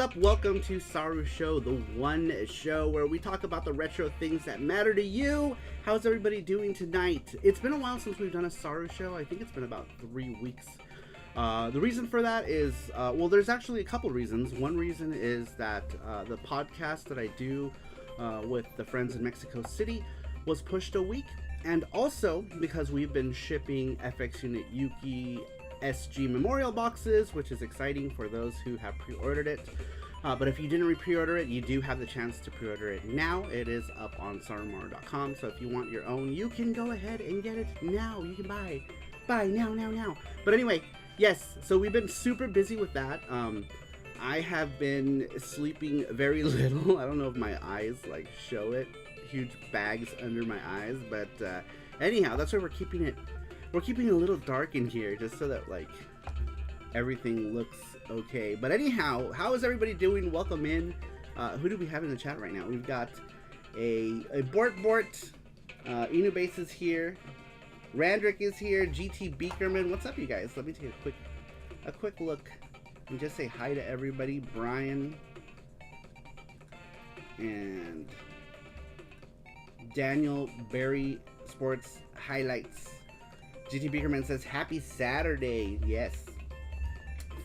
up? Welcome to SaruShow, the one show where we talk about the retro things that matter to you. How's everybody doing tonight? It's been a while since we've done a SaruShow. I think it's been about 3 weeks. The reason for that is, well, there's actually a couple reasons. One reason is that the podcast that I do with the friends in Mexico City was pushed a week. And also because we've been shipping FX Unit Yuki SG memorial boxes, which is exciting for those who have pre-ordered it. But if you didn't pre-order it, you do have the chance to pre-order it now. It is up on sarumaro.com. So if you want your own, you can go ahead and get it now. You can buy now. But anyway, yes, so we've been super busy with that. I have been sleeping very little. I don't know if my eyes like show it. Huge bags under my eyes, but anyhow, that's why we're keeping it a little dark in here, just so that like everything looks okay. But anyhow, how is everybody doing? Welcome in. Who do we have in the chat right now? We've got a Bort Inubase is here, Randrick is here, GT Beakerman. What's up, you guys? Let me take a quick look and just say hi to everybody. Brian and Daniel Berry Sports Highlights. GT Beakerman says, happy Saturday. Yes.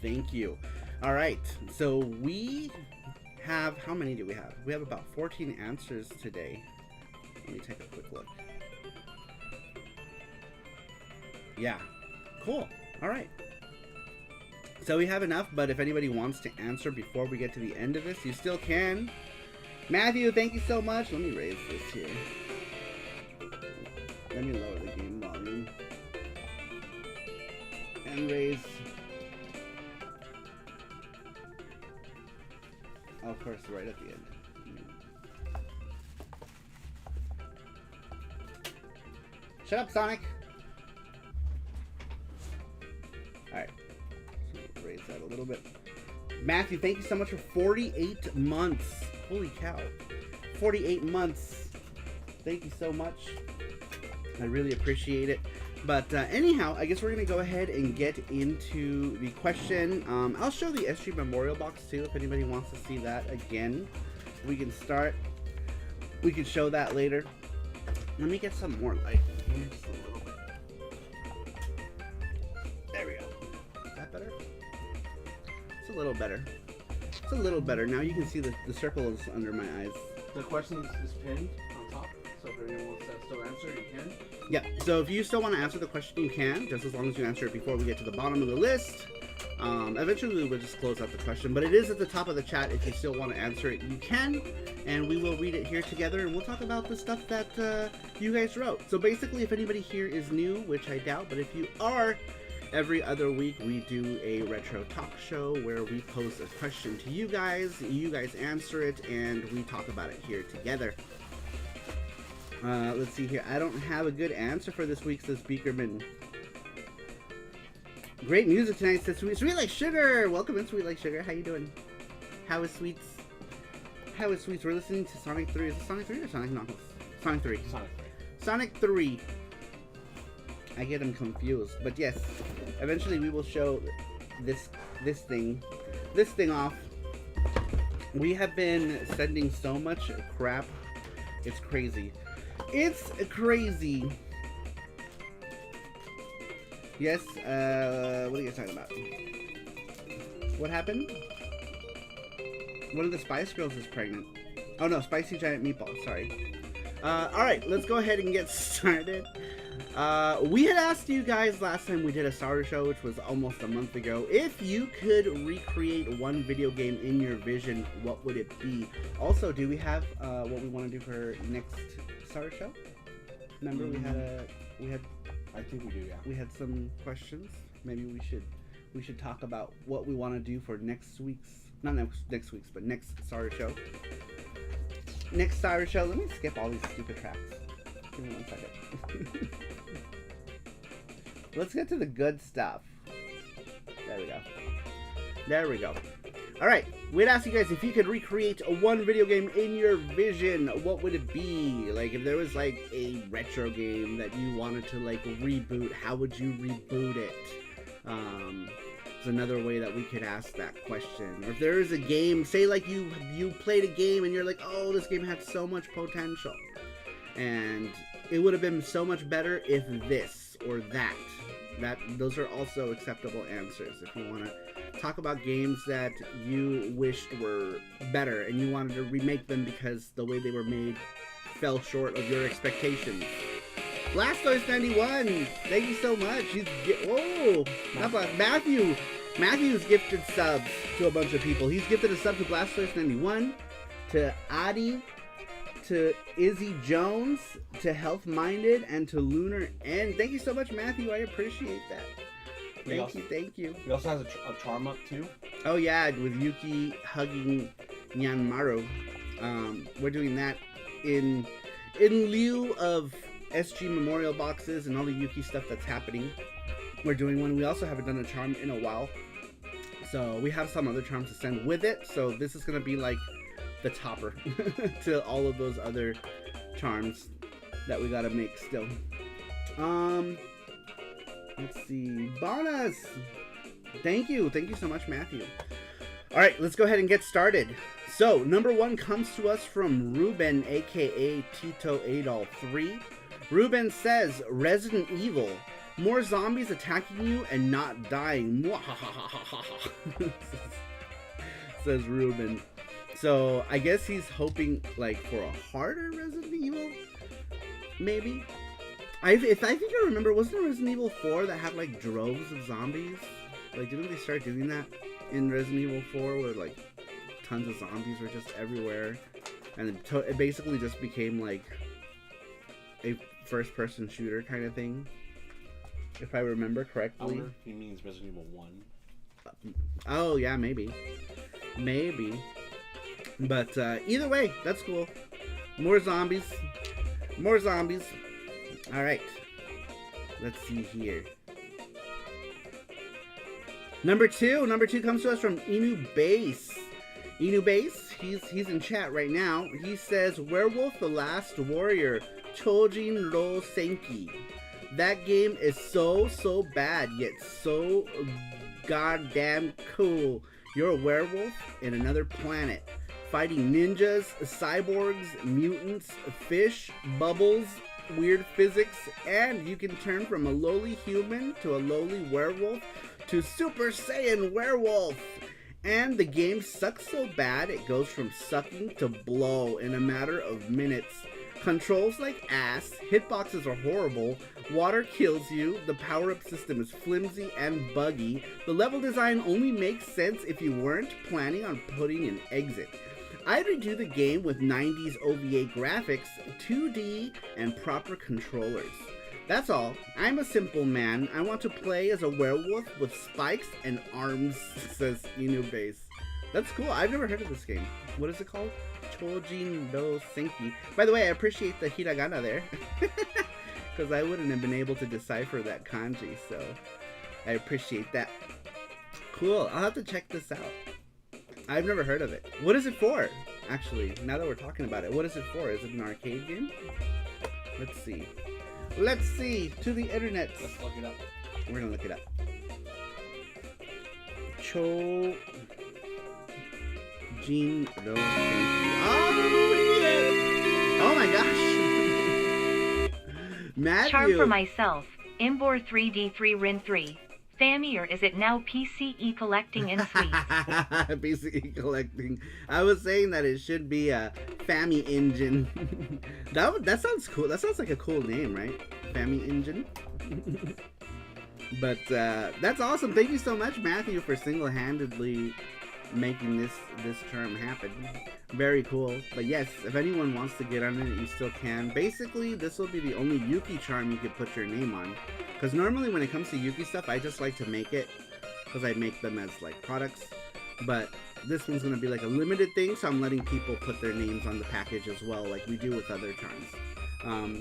Thank you. All right. So we have, how many do we have? We have about 14 answers today. Let me take a quick look. Yeah. Cool. All right. So we have enough, but if anybody wants to answer before we get to the end of this, you still can. Matthew, thank you so much. Let me raise this here. Let me lower the game volume. And raise. Oh, of course, right at the end. Shut up, Sonic. Alright. So raise that a little bit. Matthew, thank you so much for 48 months. Holy cow. 48 months. Thank you so much. I really appreciate it. But anyhow, I guess we're going to go ahead and get into the question. I'll show the SG Memorial box too if anybody wants to see that again. We can start. We can show that later. Let me get some more light here just a little bit. There we go. Is that better? It's a little better. It's a little better. Now you can see the circles under my eyes. The question is pinned on top, so if anyone wants to still answer, you can. Yeah, so if you still want to answer the question, you can, just as long as you answer it before we get to the bottom of the list. Eventually, we will just close out the question, but it is at the top of the chat. If you still want to answer it, you can, and we will read it here together, and we'll talk about the stuff that you guys wrote. So basically, if anybody here is new, which I doubt, but if you are, every other week we do a retro talk show where we pose a question to you guys answer it, and we talk about it here together. Let's see here. I don't have a good answer for this week, says Beakerman. Great music tonight, says Sweet Like Sugar. Welcome in, Sweet Like Sugar. How you doing? How is Sweets? How is Sweets? We're listening to Sonic 3. Is it Sonic 3 or Sonic Knuckles? Sonic 3. Sonic 3. I get them confused. But yes, eventually we will show this thing off. We have been sending so much crap. It's crazy. It's crazy. Yes, what are you guys talking about? What happened? One of the Spice Girls is pregnant. Oh no, Spicy Giant Meatball, sorry. Alright, let's go ahead and get started. We had asked you guys last time we did a SaruShow, which was almost a month ago, if you could recreate one video game in your vision, what would it be? Also, do we have what we want to do for next SaruShow? Remember we had I think we do, yeah. We had some questions. Maybe we should talk about what we want to do for next week's, not next week's, but next SaruShow. Next SaruShow. Let me skip all these stupid tracks. Give me 1 second. Let's get to the good stuff. There we go. Alright, we'd ask you guys if you could recreate one video game in your vision, what would it be? Like, if there was like a retro game that you wanted to like reboot, how would you reboot it? It's another way that we could ask that question. Or if there is a game, say like you played a game and you're like, oh, this game had so much potential, and it would have been so much better if this or that. Those are also acceptable answers. If you want to talk about games that you wished were better and you wanted to remake them because the way they were made fell short of your expectations. Blastoise 91, thank you so much. Whoa, Matthew's gifted subs to a bunch of people. He's gifted a sub to Blastoise 91, to Adi, to Izzy Jones, to Health Minded, and to Lunar N. Thank you so much, Matthew. I appreciate that. Thank you. He also has a charm up too. Oh yeah, with Yuki hugging Nyanmaru. We're doing that in lieu of SG Memorial boxes and all the Yuki stuff that's happening. We're doing one. We also haven't done a charm in a while, so we have some other charms to send with it. So this is gonna be like the topper to all of those other charms that we gotta make still. Let's see. Bonus! Thank you so much, Matthew. Alright, let's go ahead and get started. So, number 1 comes to us from Ruben, aka Tito Adol 3. Ruben says, Resident Evil. More zombies attacking you and not dying. Says Ruben. So, I guess he's hoping, like, for a harder Resident Evil? Maybe? I think I remember, wasn't there Resident Evil 4 that had, like, droves of zombies? Like, didn't they start doing that in Resident Evil 4 where, like, tons of zombies were just everywhere? And it basically just became, like, a first-person shooter kind of thing, if I remember correctly. He means Resident Evil 1. Oh, yeah, maybe. But either way, that's cool. More zombies. Alright. Let's see here. Number two comes to us from Inu Base. He's in chat right now. He says, Werewolf the Last Warrior, Chojin Ro Senki. That game is so bad, yet so goddamn cool. You're a werewolf in another planet, fighting ninjas, cyborgs, mutants, fish, bubbles, weird physics, and you can turn from a lowly human to a lowly werewolf to Super Saiyan Werewolf. And the game sucks so bad it goes from sucking to blow in a matter of minutes. Controls like ass, hitboxes are horrible, water kills you, the power-up system is flimsy and buggy, the level design only makes sense if you weren't planning on putting an exit. I'd redo the game with 90s OVA graphics, 2D, and proper controllers. That's all. I'm a simple man. I want to play as a werewolf with spikes and arms, says Inu Base. That's cool. I've never heard of this game. What is it called? Chojin no Senki. By the way, I appreciate the hiragana there, because I wouldn't have been able to decipher that kanji, so I appreciate that. Cool. I'll have to check this out. I've never heard of it. What is it for? Actually, now that we're talking about it, what is it for? Is it an arcade game? Let's see. To the internet. Let's look it up. We're gonna look it up. Chojin no Senki. Oh my gosh! Matthew. Charm for myself. Imbor 3D3 Rin 3. Fammy, or is it now PCE collecting in Swedes? PCE collecting. I was saying that it should be a Fammy Engine. that sounds cool. That sounds like a cool name, right? Fammy Engine. But that's awesome. Thank you so much, Matthew, for single-handedly making this term happen. Very cool. But yes, if anyone wants to get on it, you still can. Basically, this will be the only Yuki charm you could put your name on. Because normally when it comes to Yuki stuff, I just like to make it, because I make them as like products. But this one's going to be like a limited thing, so I'm letting people put their names on the package as well, like we do with other charms.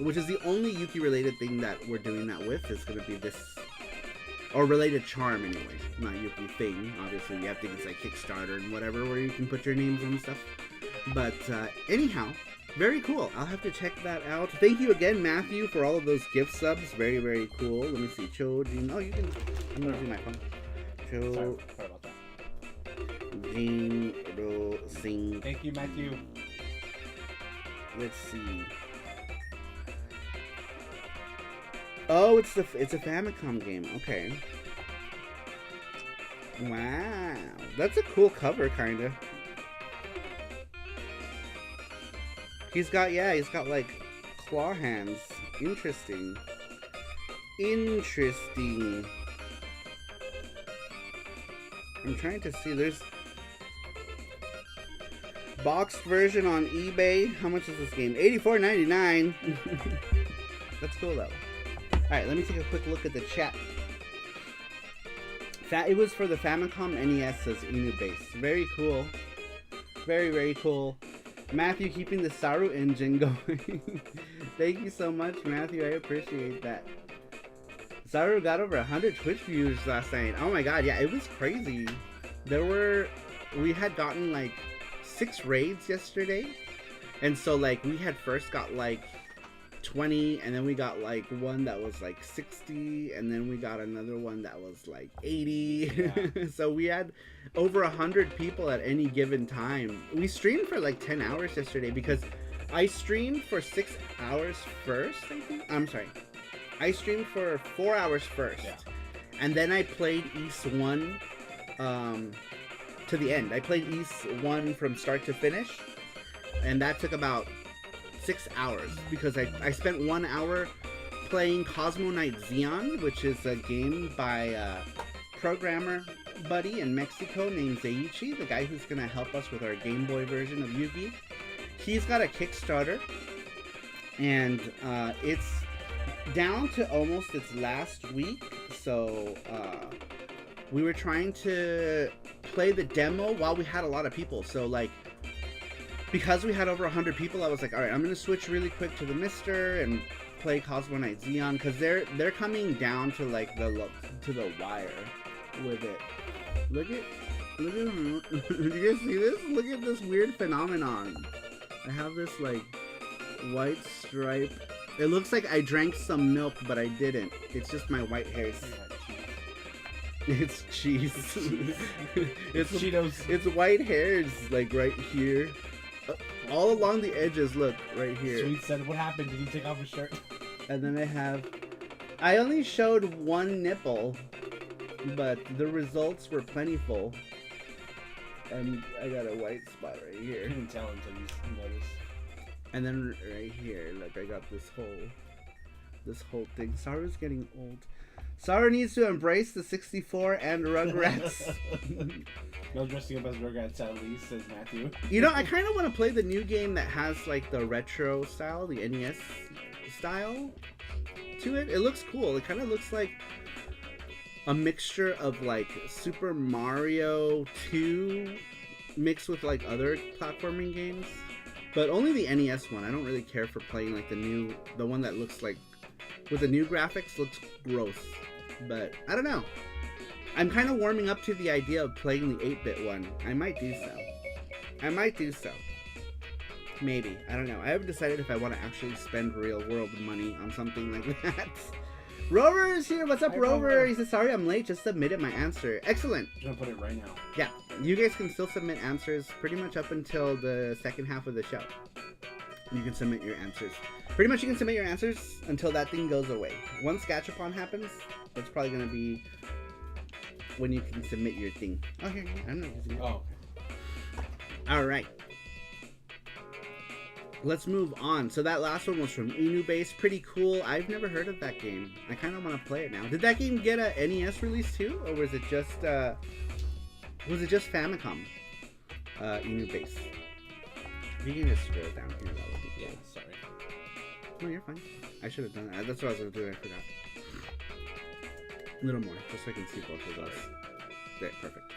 Which is the only Yuki related thing that we're doing that with, is going to be this, or related charm anyway, not Yuki thing. Obviously you have things like Kickstarter and whatever where you can put your names on stuff. But anyhow, very cool. I'll have to check that out. Thank you again, Matthew, for all of those gift subs. Very, very cool. Let me see. Chojin. Oh, you can. I'm gonna do my phone. Show. Sorry about that. Jinro Sing. Thank you, Matthew. Let's see. Oh, it's a Famicom game. Okay. Wow, that's a cool cover, kinda. He's got like claw hands. Interesting. Interesting. I'm trying to see. There's boxed version on eBay. How much is this game? $84.99. That's cool though. Alright, let me take a quick look at the chat. It was for the Famicom NES, says Inu Base. Very cool. Very, very cool. Matthew keeping the Saru engine going. Thank you so much, Matthew. I appreciate that. Saru got over 100 Twitch views last night. Oh my god, yeah, it was crazy. We had gotten like 6 raids yesterday. And so like we had first got like 20, and then we got like one that was like 60, and then we got another one that was like 80. Yeah. So we had over 100 people at any given time. We streamed for like 10 hours yesterday because I streamed for 6 hours first, I think. I'm sorry. I streamed for 4 hours first. Yeah. And then I played East 1 to the end. I played East 1 from start to finish, and that took about 6 hours because I spent 1 hour playing Cosmo Knight Xeon, which is a game by a programmer buddy in Mexico named Zeichi, the guy who's gonna help us with our Game Boy version of Yugi. He's got a Kickstarter, and it's down to almost its last week, so we were trying to play the demo while we had a lot of people. So like, because we had over 100 people, I was like, all right, I'm gonna switch really quick to the Mister and play Cosmo Knight Xeon, because they're coming down to like the wire with it. Look at do you guys see this? Look at this weird phenomenon. I have this like white stripe. It looks like I drank some milk, but I didn't. It's just my white hairs. It's cheese. It's Cheetos. It's white hairs, like right here. All along the edges, look, right here. Sweet said, what happened? Did you take off his shirt? And then I only showed one nipple, but the results were plentiful. And I got a white spot right here. You didn't tell until you noticed. And then right here, like I got this whole thing. Saru's getting old. Saru needs to embrace the 64 and Rugrats. No dressing up as Rugrats at least, says Matthew. You know, I kind of want to play the new game that has like the retro style, the NES style to it. It looks cool. It kind of looks like a mixture of like Super Mario 2 mixed with like other platforming games. But only the NES one. I don't really care for playing like the one that looks like, with the new graphics, looks gross. But I don't know. I'm kind of warming up to the idea of playing the 8-bit one. I might do so. Maybe. I don't know. I haven't decided if I want to actually spend real world money on something like that. Rover is here. What's up, Rover? He says, sorry I'm late. Just submitted my answer. Excellent. I'm going to put it right now. Yeah. You guys can still submit answers pretty much up until the second half of the show. You can submit your answers. Pretty much you can submit your answers until that thing goes away. Once Gachapon happens, it's probably going to be when you can submit your thing. Oh, here. I'm not using it. Oh, okay. Alright. Let's move on. So that last one was from Inu Base. Pretty cool. I've never heard of that game. I kind of want to play it now. Did that game get a NES release too? Or was it just Famicom? Inu Base. If you can just scroll down here, that would be cool. Yeah, sorry. No, you're fine. I should have done that. That's what I was going to do. I forgot. A little more, just so I can see both of those. There, perfect.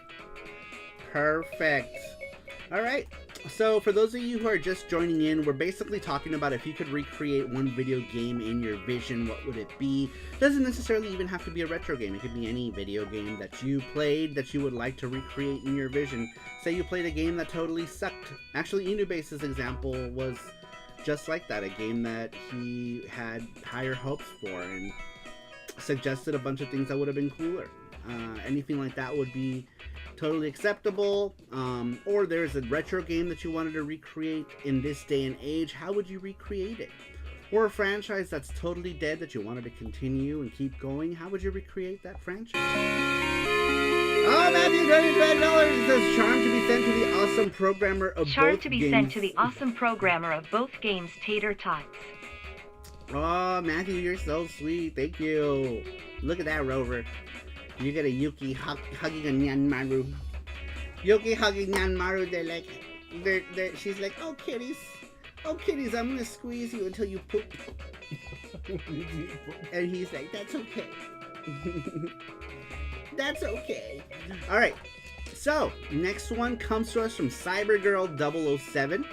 Perfect. Alright, so for those of you who are just joining in, we're basically talking about if you could recreate one video game in your vision, what would it be? Doesn't necessarily even have to be a retro game. It could be any video game that you played that you would like to recreate in your vision. Say you played a game that totally sucked. Actually, Inubase's example was just like that. A game that he had higher hopes for and suggested a bunch of things that would have been cooler. anything like that would be totally acceptable. Or there's a retro game that you wanted to recreate in this day and age, how would you recreate it? Or a franchise that's totally dead that you wanted to continue and keep going, how would you recreate that franchise? Oh, Matthew, $25 says charm to be sent to the awesome programmer of Charm both to be games. sent to the awesome programmer of both games, Tater Tots. Oh, Matthew, you're so sweet. Thank you. Look at that, Rover. You get a Yuki hugging a Nyan Maru. Yuki hugging Nyan Maru. She's like, oh, kitties. Oh, kitties, I'm going to squeeze you until you poop. And he's like, that's okay. That's okay. All right. So, next one comes to us from CyberGirl007.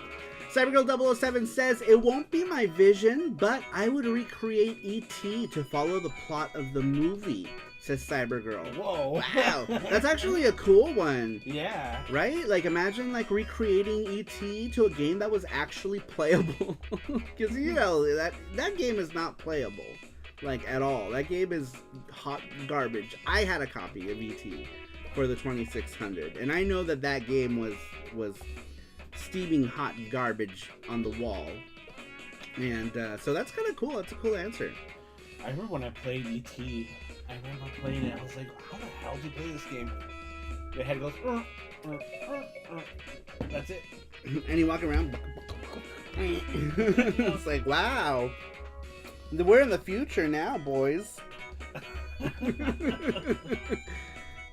CyberGirl007 says, it won't be my vision, but I would recreate E.T. to follow the plot of the movie, says CyberGirl. Whoa. Wow. That's actually a cool one. Yeah. Right? Like, imagine, like, recreating E.T. to a game that was actually playable. Because, you know, that game is not playable. Like, at all. That game is hot garbage. I had a copy of E.T. for the 2600. And I know that game was steaming hot garbage on the wall. And so that's kind of cool. That's a cool answer. I remember when I played E.T., I remember playing it, I was like, how the hell do you play this game? Your head goes, that's it. And you walk around. It's like, wow. We're in the future now, boys.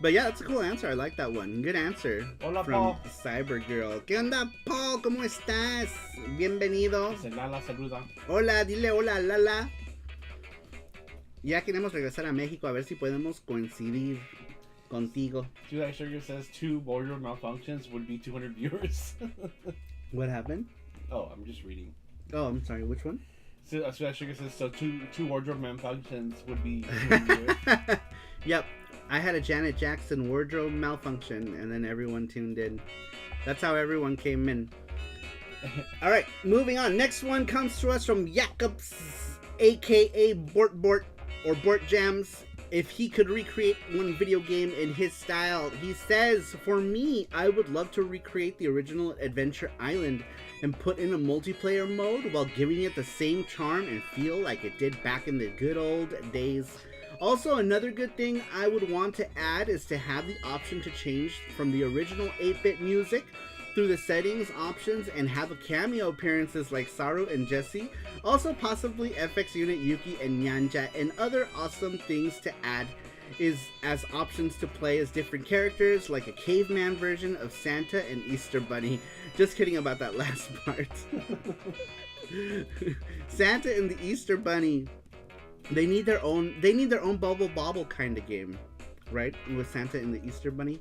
But yeah, that's a cool answer. I like that one. Good answer. Hola, from Paul. CyberGirl. ¿Qué onda, Paul? ¿Cómo estás? Bienvenido. Lala saluda. Hola, dile hola, Lala. Ya queremos regresar a México a ver si podemos coincidir contigo. July Sugar says 2 wardrobe malfunctions would be 200 viewers. What happened? Oh, I'm just reading. Oh, I'm sorry. Which one? So July Sugar says so two wardrobe malfunctions would be 200 viewers. Yep. I had a Janet Jackson wardrobe malfunction, and then everyone tuned in. That's how everyone came in. All right, moving on. Next one comes to us from Jacobs, a.k.a. Bort or Bort Jams. If he could recreate one video game in his style, he says, for me, I would love to recreate the original Adventure Island and put in a multiplayer mode while giving it the same charm and feel like it did back in the good old days. Also, another good thing I would want to add is to have the option to change from the original 8-bit music through the settings options and have a cameo appearances like Saru and Jesse. Also, possibly FX Unit, Yuki, and Nyanja, and other awesome things to add is as options to play as different characters, like a caveman version of Santa and Easter Bunny. Just kidding about that last part. Santa and the Easter Bunny. They need their own bubble kind of game, right? With Santa and the Easter Bunny.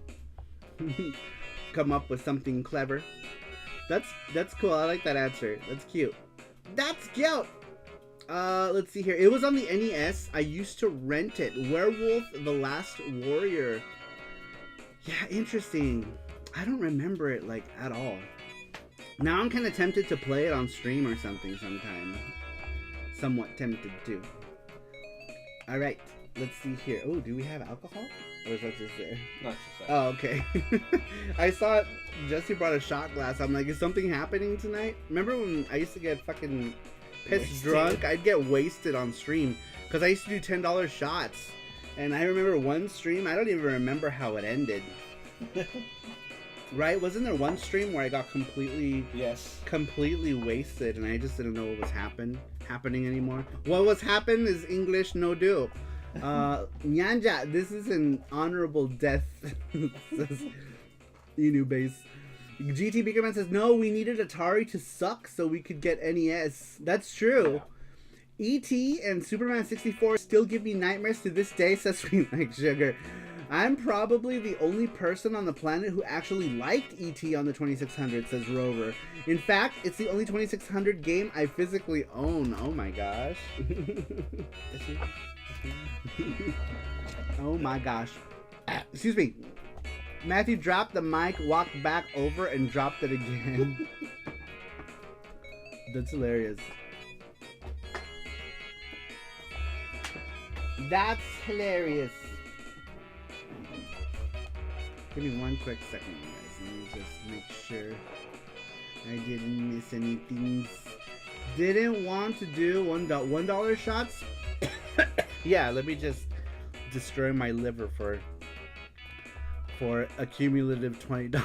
Come up with something clever. That's cool. I like that answer. That's cute. That's cute. Let's see here. It was on the NES. I used to rent it. Werewolf: The Last Warrior. Yeah, interesting. I don't remember it like at all. Now I'm kind of tempted to play it on stream or something sometime. Somewhat tempted to. All right, let's see here. Oh, do we have alcohol? Or is that just there? Not just that. Oh, okay. I saw Jesse brought a shot glass. I'm like, is something happening tonight? Remember when I used to get fucking pissed drunk? I'd get wasted on stream because I used to do $10 shots. And I remember one stream, I don't even remember how it ended. Right? Wasn't there one stream where I got completely wasted and I just didn't know what was happening anymore? What was happened is English no do. Nyanja, this is an honorable death, says Inu Base. GT Beakerman says, no, we needed Atari to suck so we could get NES. That's true. Yeah. E.T. and Superman 64 still give me nightmares to this day, says Sweet Like Sugar. I'm probably the only person on the planet who actually liked E.T. on the 2600, says Rover. In fact, it's the only 2600 game I physically own. Oh my gosh. Oh my gosh. Excuse me. Matthew dropped the mic, walked back over, and dropped it again. That's hilarious. That's hilarious. Give me one quick second, guys. Let me just make sure I didn't miss anything. Didn't want to do $1 shots. Yeah, let me just destroy my liver for a cumulative $20.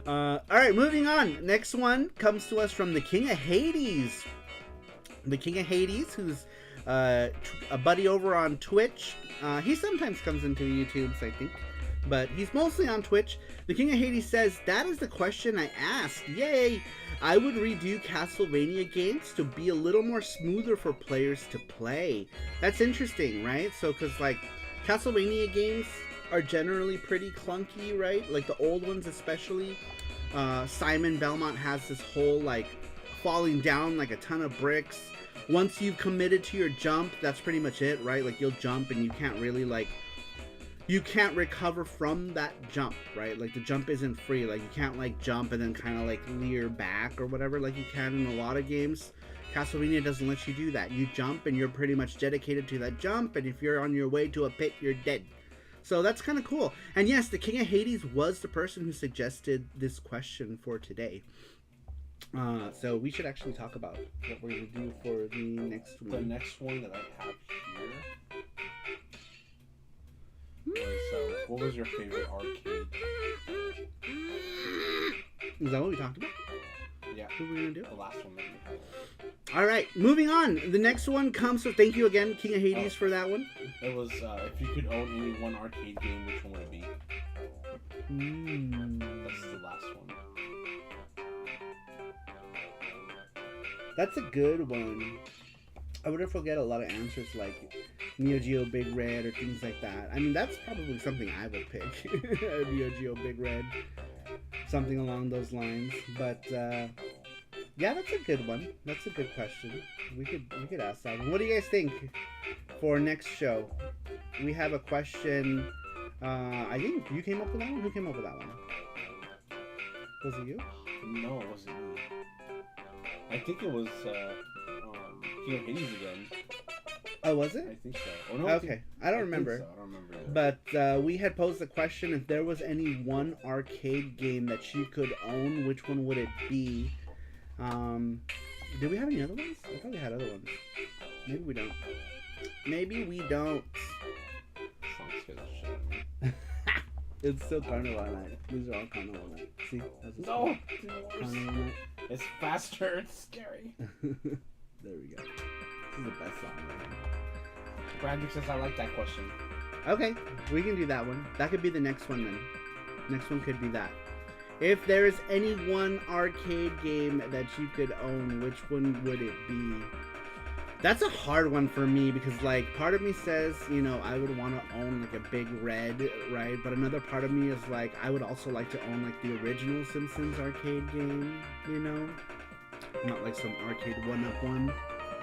All right, moving on. Next one comes to us from the King of Hades. The King of Hades, who's a buddy over on Twitch. He sometimes comes into YouTube's, I think, but he's mostly on Twitch. The King of Hades says, that is the question I asked. Yay! I would redo Castlevania games to be a little more smoother for players to play. That's interesting, right? So, because, like, Castlevania games are generally pretty clunky, right? Like, the old ones especially. Simon Belmont has this whole, like, falling down like a ton of bricks. Once you've committed to your jump, that's pretty much it, right? Like, you'll jump and you can't really, like, you can't recover from that jump, right? Like, the jump isn't free. Like, you can't, like, jump and then kind of, like, leer back or whatever like you can in a lot of games. Castlevania doesn't let you do that. You jump and you're pretty much dedicated to that jump, and if you're on your way to a pit, you're dead. So that's kind of cool. And yes, the King of Hades was the person who suggested this question for today. So we should actually talk about what we're going to do for the next one. The next one that I have here was, what was your favorite arcade? Is that what we talked about? Yeah. What we're going to do? The last one that you had. All right, moving on. The next one comes from, thank you again, King of Hades, for that one. It was, if you could own any one arcade game, which one would it be? That's the last one. That's a good one. I wonder if we'll get a lot of answers like neo-geo Big Red or things like that. I mean, that's probably something I would pick. Neo-geo Big Red. Something along those lines. But, yeah, that's a good one. That's a good question. We could ask that one. What do you guys think for next show? We have a question. I think you came up with that one? Who came up with that one? Was it you? No, it wasn't me. I think it was King of Hades again. Oh, was it? I think so. Oh, no, Okay, I don't remember. So. I don't remember either. But we had posed the question, if there was any one arcade game that you could own, which one would it be? Did we have any other ones? I thought we had other ones. Maybe we don't. Maybe we don't. Song scares the shit out of me. It's still Carnival Night. These are all Carnival Night. See? No! Carnival Night. It's faster, it's scary. There we go. This is the best song right now. Brandon says I like that question. Okay, we can do that one. That could be the next one then. Next one could be that. If there is any one arcade game that you could own, which one would it be? That's a hard one for me because, like, part of me says, you know, I would want to own, like, a Big Red, right? But another part of me is, like, I would also like to own, like, the original Simpsons arcade game, you know? Not, like, some arcade one-up one. I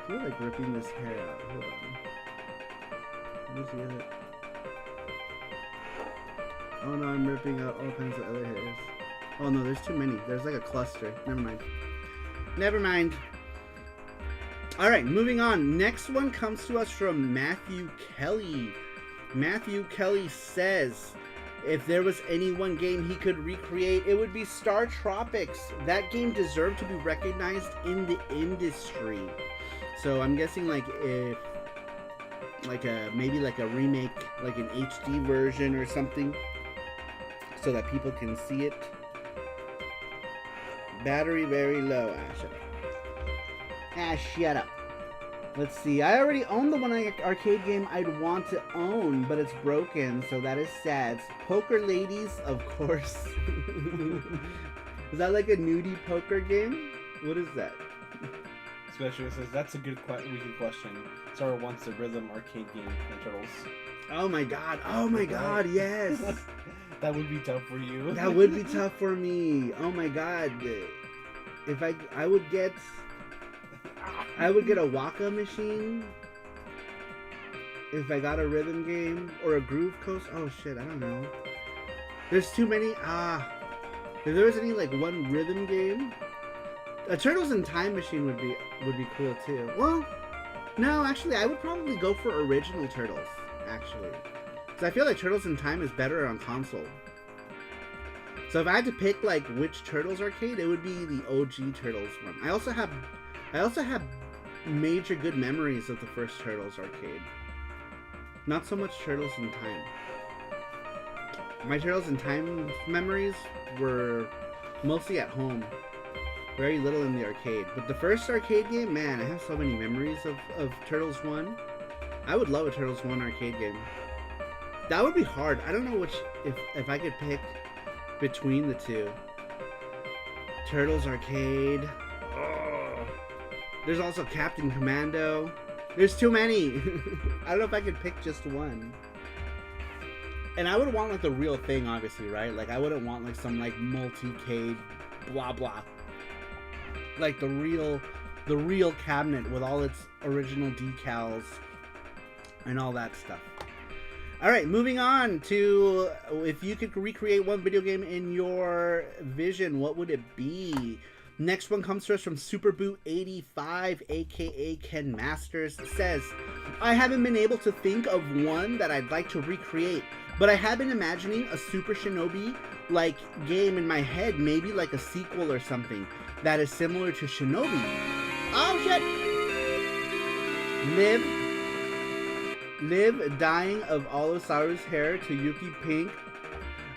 feel like ripping this hair out. Hold on. Let me see it. Oh, no, I'm ripping out all kinds of other hairs. Oh, no, there's too many. There's, like, a cluster. Never mind. Never mind. Alright, moving on. Next one comes to us from Matthew Kelly. Matthew Kelly says, if there was any one game he could recreate, it would be Star Tropics. That game deserved to be recognized in the industry. So I'm guessing, like, if, like, maybe like a remake, like an HD version or something, so that people can see it. Battery very low. Shut up. Let's see. I already own the one arcade game I'd want to own, but it's broken, so that is sad. Poker Ladies, of course. Is that like a nudie poker game? What is that? Specialist says that's a good weekly question. Saru wants a rhythm arcade game and Turtles. Oh my god. Oh my god, yes. That would be tough for you. That would be tough for me. Oh my god. If I would get a Waka machine if I got a rhythm game or a groove coast. Oh shit, I don't know. There's too many. If there was any like one rhythm game, a Turtles in Time machine would be cool too. Well, no, actually, I would probably go for original Turtles. Actually, because I feel like Turtles in Time is better on console. So if I had to pick like which Turtles arcade, it would be the OG Turtles one. I also have major good memories of the first Turtles arcade. Not so much Turtles in Time. My Turtles in Time memories were mostly at home. Very little in the arcade. But the first arcade game, man, I have so many memories of Turtles 1. I would love a Turtles 1 arcade game. That would be hard. I don't know which, if I could pick between the two. Turtles arcade. Oh. There's also Captain Commando. There's too many. I don't know if I could pick just one. And I would want like the real thing, obviously, right? Like I wouldn't want like some like multi-cade blah blah. Like the real cabinet with all its original decals and all that stuff. All right, moving on to if you could recreate one video game in your vision, what would it be? Next one comes to us from Superboot85, aka Ken Masters. It says, I haven't been able to think of one that I'd like to recreate, but I have been imagining a Super Shinobi like game in my head, maybe like a sequel or something that is similar to Shinobi. Oh shit! Live dyeing of all of Saru's hair to Yuki Pink.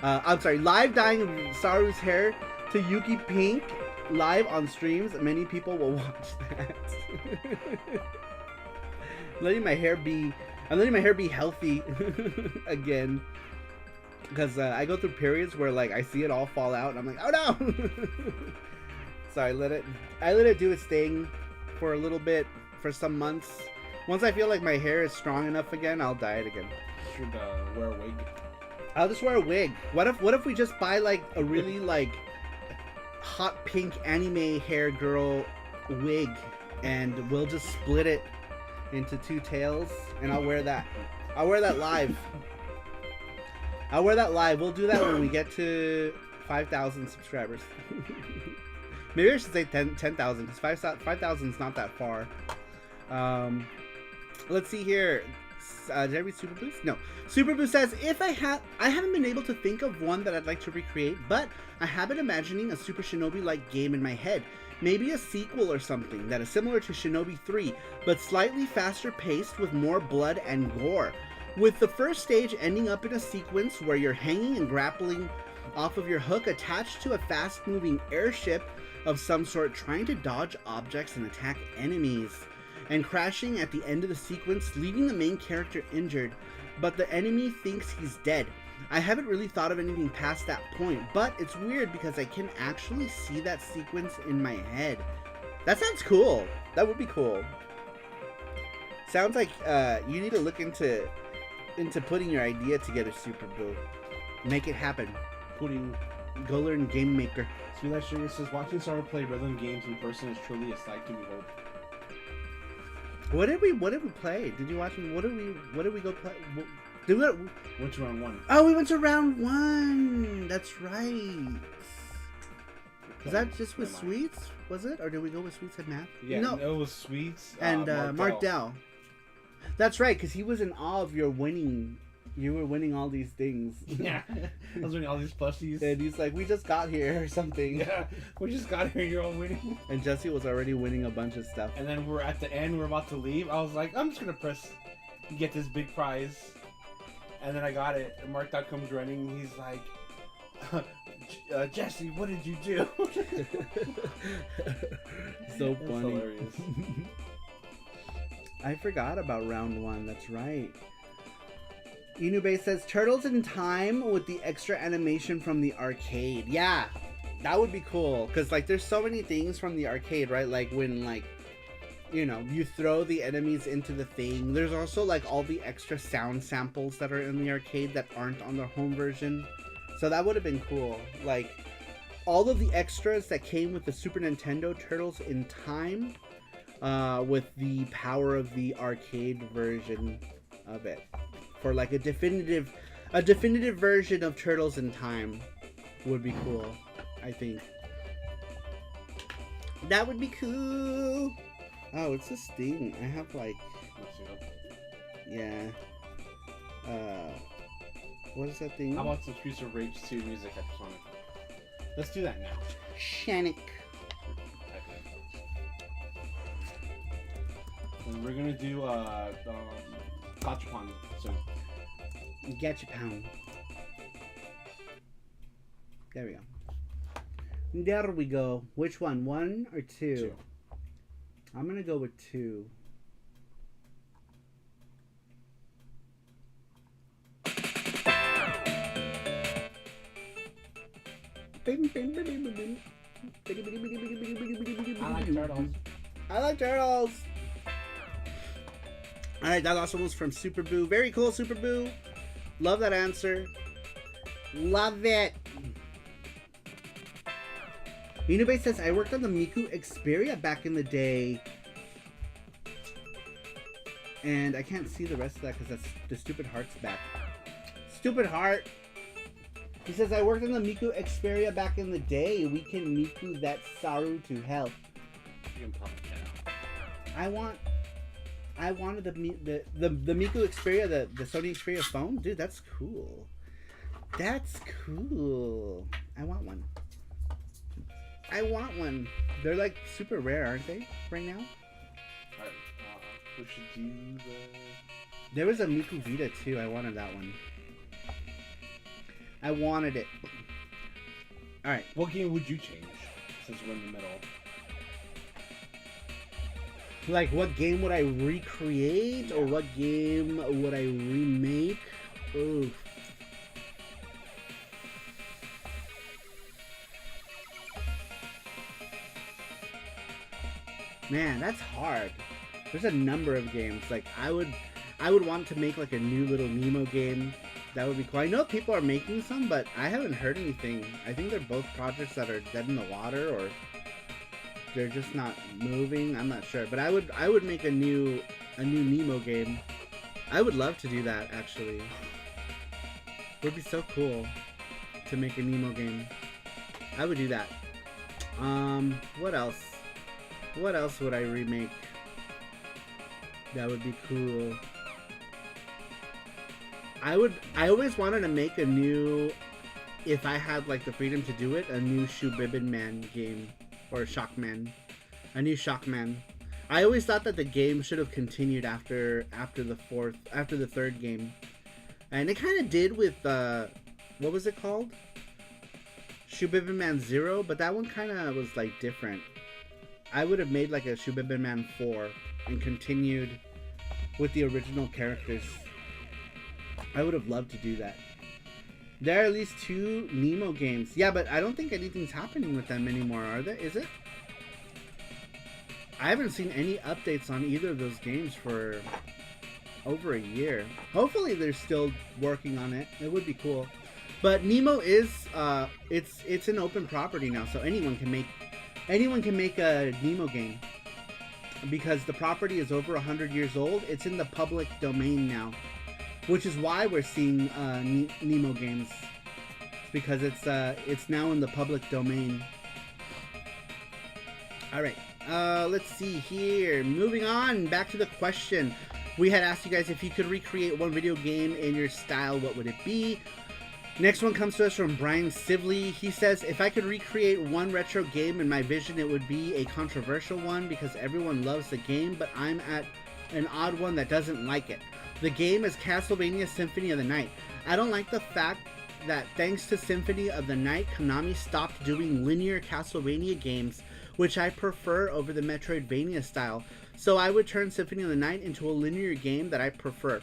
Live dyeing of Saru's hair to Yuki Pink live on streams. Many people will watch that. I'm letting my hair be healthy again. Because I go through periods where like I see it all fall out and I'm like, oh no! So I let it do its thing for a little bit, for some months. Once I feel like my hair is strong enough again, I'll dye it again. You should wear a wig. I'll just wear a wig. What if we just buy like a really like hot pink anime hair girl wig and we'll just split it into two tails and I'll wear that. I'll wear that live. We'll do that when we get to 5,000 subscribers. Maybe I should say 10,000 because 5,000 is not that far. Let's see here. Did I read Super Boost? No. Super Boost says, I haven't been able to think of one that I'd like to recreate, but I have been imagining a Super Shinobi-like game in my head. Maybe a sequel or something that is similar to Shinobi 3, but slightly faster paced with more blood and gore. With the first stage ending up in a sequence where you're hanging and grappling off of your hook attached to a fast-moving airship of some sort, trying to dodge objects and attack enemies, and crashing at the end of the sequence, leaving the main character injured, but the enemy thinks he's dead. I haven't really thought of anything past that point, but it's weird because I can actually see that sequence in my head. That sounds cool. That would be cool. Sounds like you need to look into putting your idea together, Super Boo. Make it happen. Go learn Game Maker. Sweet Life Sugar says, watching Saru play rhythm games in person is truly a sight to behold. What did we play? Did you watch? What did we go play? Went to round 1. Oh, we went to round 1. That's right. Was that just with Sweets? Was it, or did we go with Sweets and Math? Yeah, no, it was Sweets and Mark Dell. That's right, because he was in awe of your winning. You were winning all these things. Yeah, I was winning all these plushies. And he's like, we just got here or something. Yeah, we just got here, you're all winning. And Jesse was already winning a bunch of stuff. And then we're at the end, we're about to leave. I was like, I'm just going to press get this big prize. And then I got it. And Mark Dell comes running. He's like, Jesse, what did you do? So That's funny. Hilarious. I forgot about round 1. That's right. Inube says, Turtles in Time with the extra animation from the arcade. Yeah, that would be cool. Because, like, there's so many things from the arcade, right? Like, when, like, you know, you throw the enemies into the thing. There's also, like, all the extra sound samples that are in the arcade that aren't on the home version. So that would have been cool. Like, all of the extras that came with the Super Nintendo Turtles in Time with the power of the arcade version of it. For like a definitive version of Turtles in Time would be cool, I think. That would be cool. Oh, it's this thing. I have like, yeah. What is that thing? How about some Streets of Rage 2 music episode? Let's do that now. Shanik. And we're gonna do Gachapon soon. Getcha pound. There we go. There we go. Which one? 1 or 2? 2. I'm gonna go with 2. I like turtles. I like turtles. All right, that also was from Super Boo. Very cool, Super Boo. Love that answer. Love it. Inube says, I worked on the Miku Xperia back in the day. And I can't see the rest of that because that's the stupid heart's back. Stupid heart. He says, I worked on the Miku Xperia back in the day. We can Miku that Saru to hell. You can pop it out. I wanted the Miku Xperia, the Sony Xperia phone. Dude, that's cool. That's cool. I want one. I want one. They're like super rare, aren't they? Right now? Alright, we should do the... There was a Miku Vita too. I wanted that one. I wanted it. Alright. What game would you change since we're in the middle? Like, what game would I recreate? Or what game would I remake? Oof. Man, that's hard. There's a number of games. Like, I would want to make like a new little Nemo game. That would be cool. I know people are making some, but I haven't heard anything. I think they're both projects that are dead in the water, or they're just not moving. I'm not sure, but I would make a new Nemo game. I would love to do that, actually. It would be so cool to make a Nemo game. I would do that. What else? What else would I remake? That would be cool. I always wanted to make a new, if I had like the freedom to do it, a new Shubibin Man game. Or Shockman. A new Shockman. I always thought that the game should have continued after the third game. And it kind of did with, what was it called? Shubibin Man 0, but that one kind of was like different. I would have made like a Shubibin Man 4 and continued with the original characters. I would have loved to do that. There are at least 2 Nemo games. Yeah, but I don't think anything's happening with them anymore, are there? Is it? I haven't seen any updates on either of those games for over a year. Hopefully they're still working on it. It would be cool. But Nemo is it's an open property now, so anyone can make a Nemo game. Because the property is over 100 years old, it's in the public domain now. Which is why we're seeing Nemo games. It's because it's now in the public domain. Alright, let's see here. Moving on, back to the question. We had asked you guys if you could recreate one video game in your style, what would it be? Next one comes to us from Brian Sibley. He says, if I could recreate one retro game in my vision, it would be a controversial one because everyone loves the game, but I'm at an odd one that doesn't like it. The game is Castlevania Symphony of the Night. I don't like the fact that thanks to Symphony of the Night, Konami stopped doing linear Castlevania games, which I prefer over the Metroidvania style. So I would turn Symphony of the Night into a linear game that I prefer.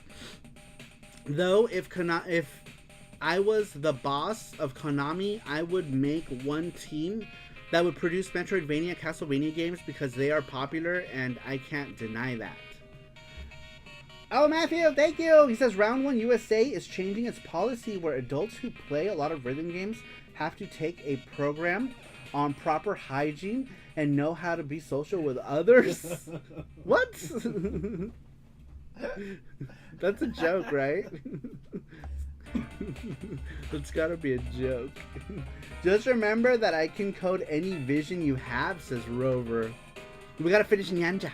Though if I was the boss of Konami, I would make one team that would produce Metroidvania Castlevania games because they are popular and I can't deny that. Oh, Matthew, thank you! He says, Round 1 USA is changing its policy where adults who play a lot of rhythm games have to take a program on proper hygiene and know how to be social with others. What? That's a joke, right? That's gotta be a joke. Just remember that I can code any vision you have, says Rover. We gotta finish Nyanja.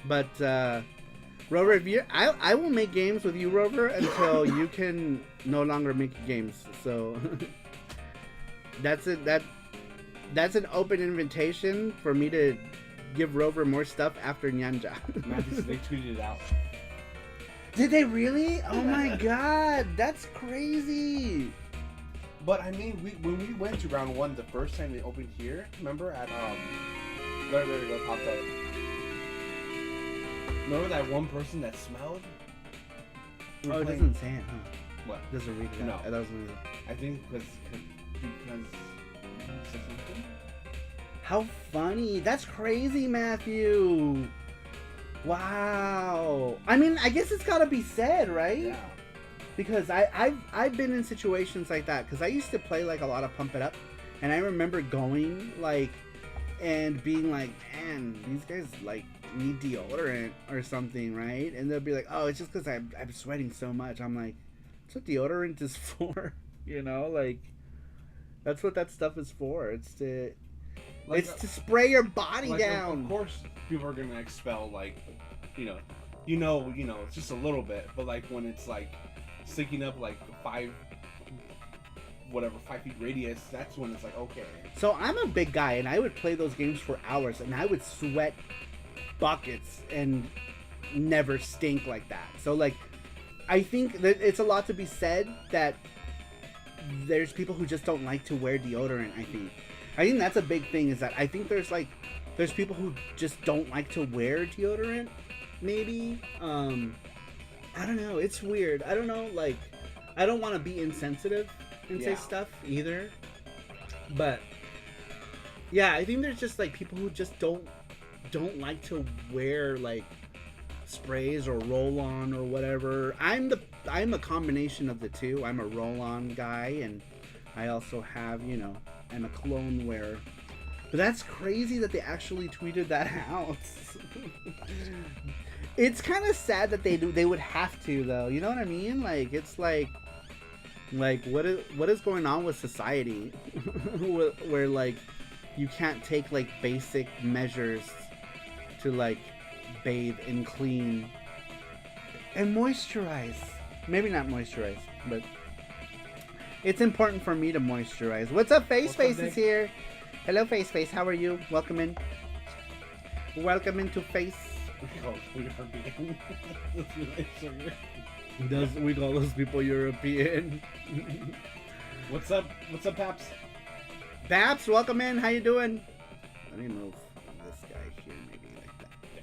But Rover, if you, I will make games with you, Rover, until you can no longer make games. So that's it. That's an open invitation for me to give Rover more stuff after Nyanja. Matthew, they tweeted it out. Did they really? Oh my god, that's crazy. But I mean, when we went to round 1 the first time they opened here, remember at there we go, popped up. Remember that one person that smelled? Oh, it doesn't say it, huh? What? It doesn't read it No. out. That was really... I think because something. How funny. That's crazy, Matthew. Wow. I mean, I guess it's gotta be said, right? Yeah. Because I've been in situations like that. Because I used to play like a lot of Pump It Up. And I remember going like... and being like, man, these guys like need deodorant or something, right? And they'll be like, oh, it's just because I'm sweating so much. I'm like, that's what deodorant is for, you know? Like, that's what that stuff is for. It's to spray your body down. Of course, people are gonna expel like, it's just a little bit, but like when it's like sticking up like 5 feet radius, that's when it's like, okay. So I'm a big guy, and I would play those games for hours, and I would sweat buckets and never stink like that. So like, I think that it's a lot to be said that there's people who just don't like to wear deodorant. I think that's a big thing, is that I think there's people who just don't like to wear deodorant, maybe. I don't know, it's weird. I don't know, like, I don't want to be insensitive and say stuff either, but yeah, I think there's just like people who just don't like to wear like sprays or roll-on or whatever. I'm a combination of the two. I'm a roll-on guy, and I also have, I'm a cologne wearer. But that's crazy that they actually tweeted that out. It's kind of sad that they would have to, though. You know what I mean? Like, it's like what is going on with society where like you can't take like basic measures to like bathe and clean and moisturize. Maybe not moisturize, but it's important for me to moisturize. What's up, Face is here. Hello, Face. How are you? Welcome in to Face. We call those people European. What's up, Paps? Paps, welcome in. How you doing? Let me move this guy here, maybe like that. Yeah.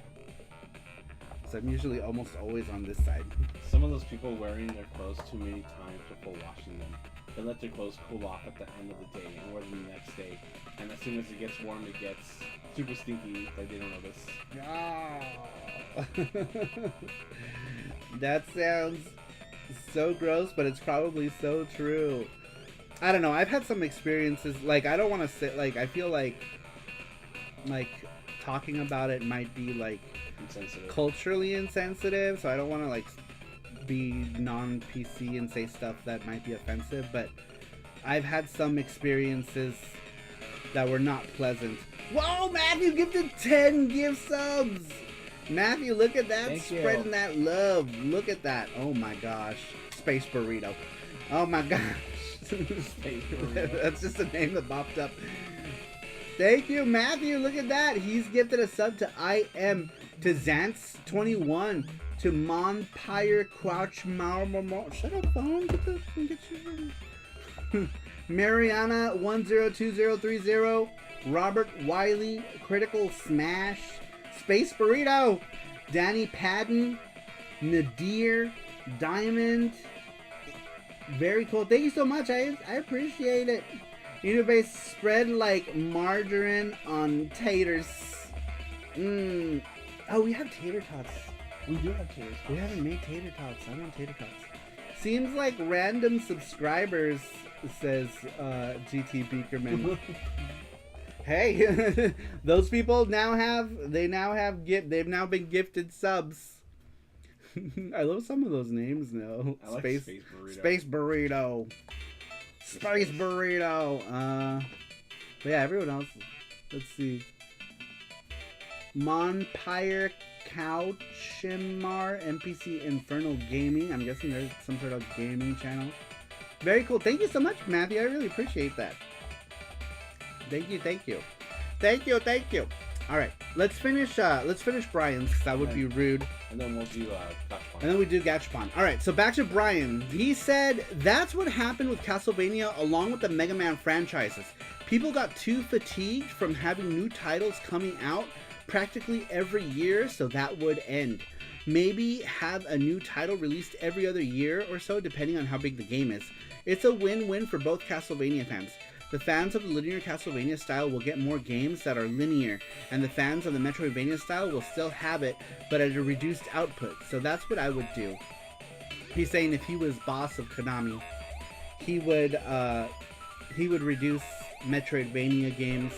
So I'm usually almost always on this side. Some of those people wearing their clothes too many times before washing them. They let their clothes cool off at the end of the day and wear them the next day. And as soon as it gets warm, it gets super stinky. Like they don't notice. Oh. That sounds so gross, but it's probably so true. I don't know. I've had some experiences. Like, I don't want to say, like, I feel like talking about it might be like culturally insensitive. So I don't want to like be non-PC and say stuff that might be offensive. But I've had some experiences that were not pleasant. Whoa, Matthew gifted 10 gift subs. Matthew, look at that. Spreading that love. Look at that. Oh my gosh. Space Burrito. Oh my gosh. Space Burrito. That's just a name that popped up. Thank you, Matthew. Look at that. He's gifted a sub to to Zance21, to Monpire Crouch Marmor. Shut up, phone. Get you. Mariana 102030. Robert Wiley, Critical Smash, Space Burrito, Danny Padden, Nadir, Diamond. Very cool. Thank you so much. I appreciate it. Universe spread like margarine on taters. Oh, we have tater tots. We do have tater tots. We haven't made tater tots. I want tater tots. Seems like random subscribers, says GT Beakerman. Hey, those people they've now been gifted subs. I love some of those names now. I like Space Burrito. Space Burrito. Space Burrito. But yeah, everyone else. Let's see. Monpire Couchimar, NPC Infernal Gaming. I'm guessing there's some sort of gaming channel. Very cool. Thank you so much, Matthew. I really appreciate that. Thank you, thank you. Thank you, thank you. All right, let's finish Brian's, because that would be rude. And then we'll do Gachapon. And then we do Gachapon. All right, so back to Brian. He said, that's what happened with Castlevania along with the Mega Man franchises. People got too fatigued from having new titles coming out practically every year, so that would end. Maybe have a new title released every other year or so, depending on how big the game is. It's a win-win for both Castlevania fans. The fans of the linear Castlevania style will get more games that are linear, and the fans of the Metroidvania style will still have it, but at a reduced output. So that's what I would do. He's saying if he was boss of Konami, he would reduce Metroidvania games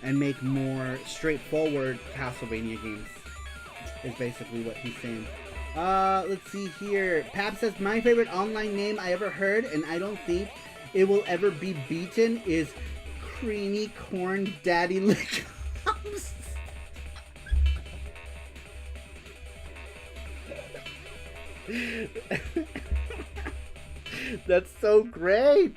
and make more straightforward Castlevania games. Is basically what he's saying. Let's see here. Pap says, my favorite online name I ever heard, and I don't think it will ever be beaten, is Creamy Corn Daddy Lickums. That's so great.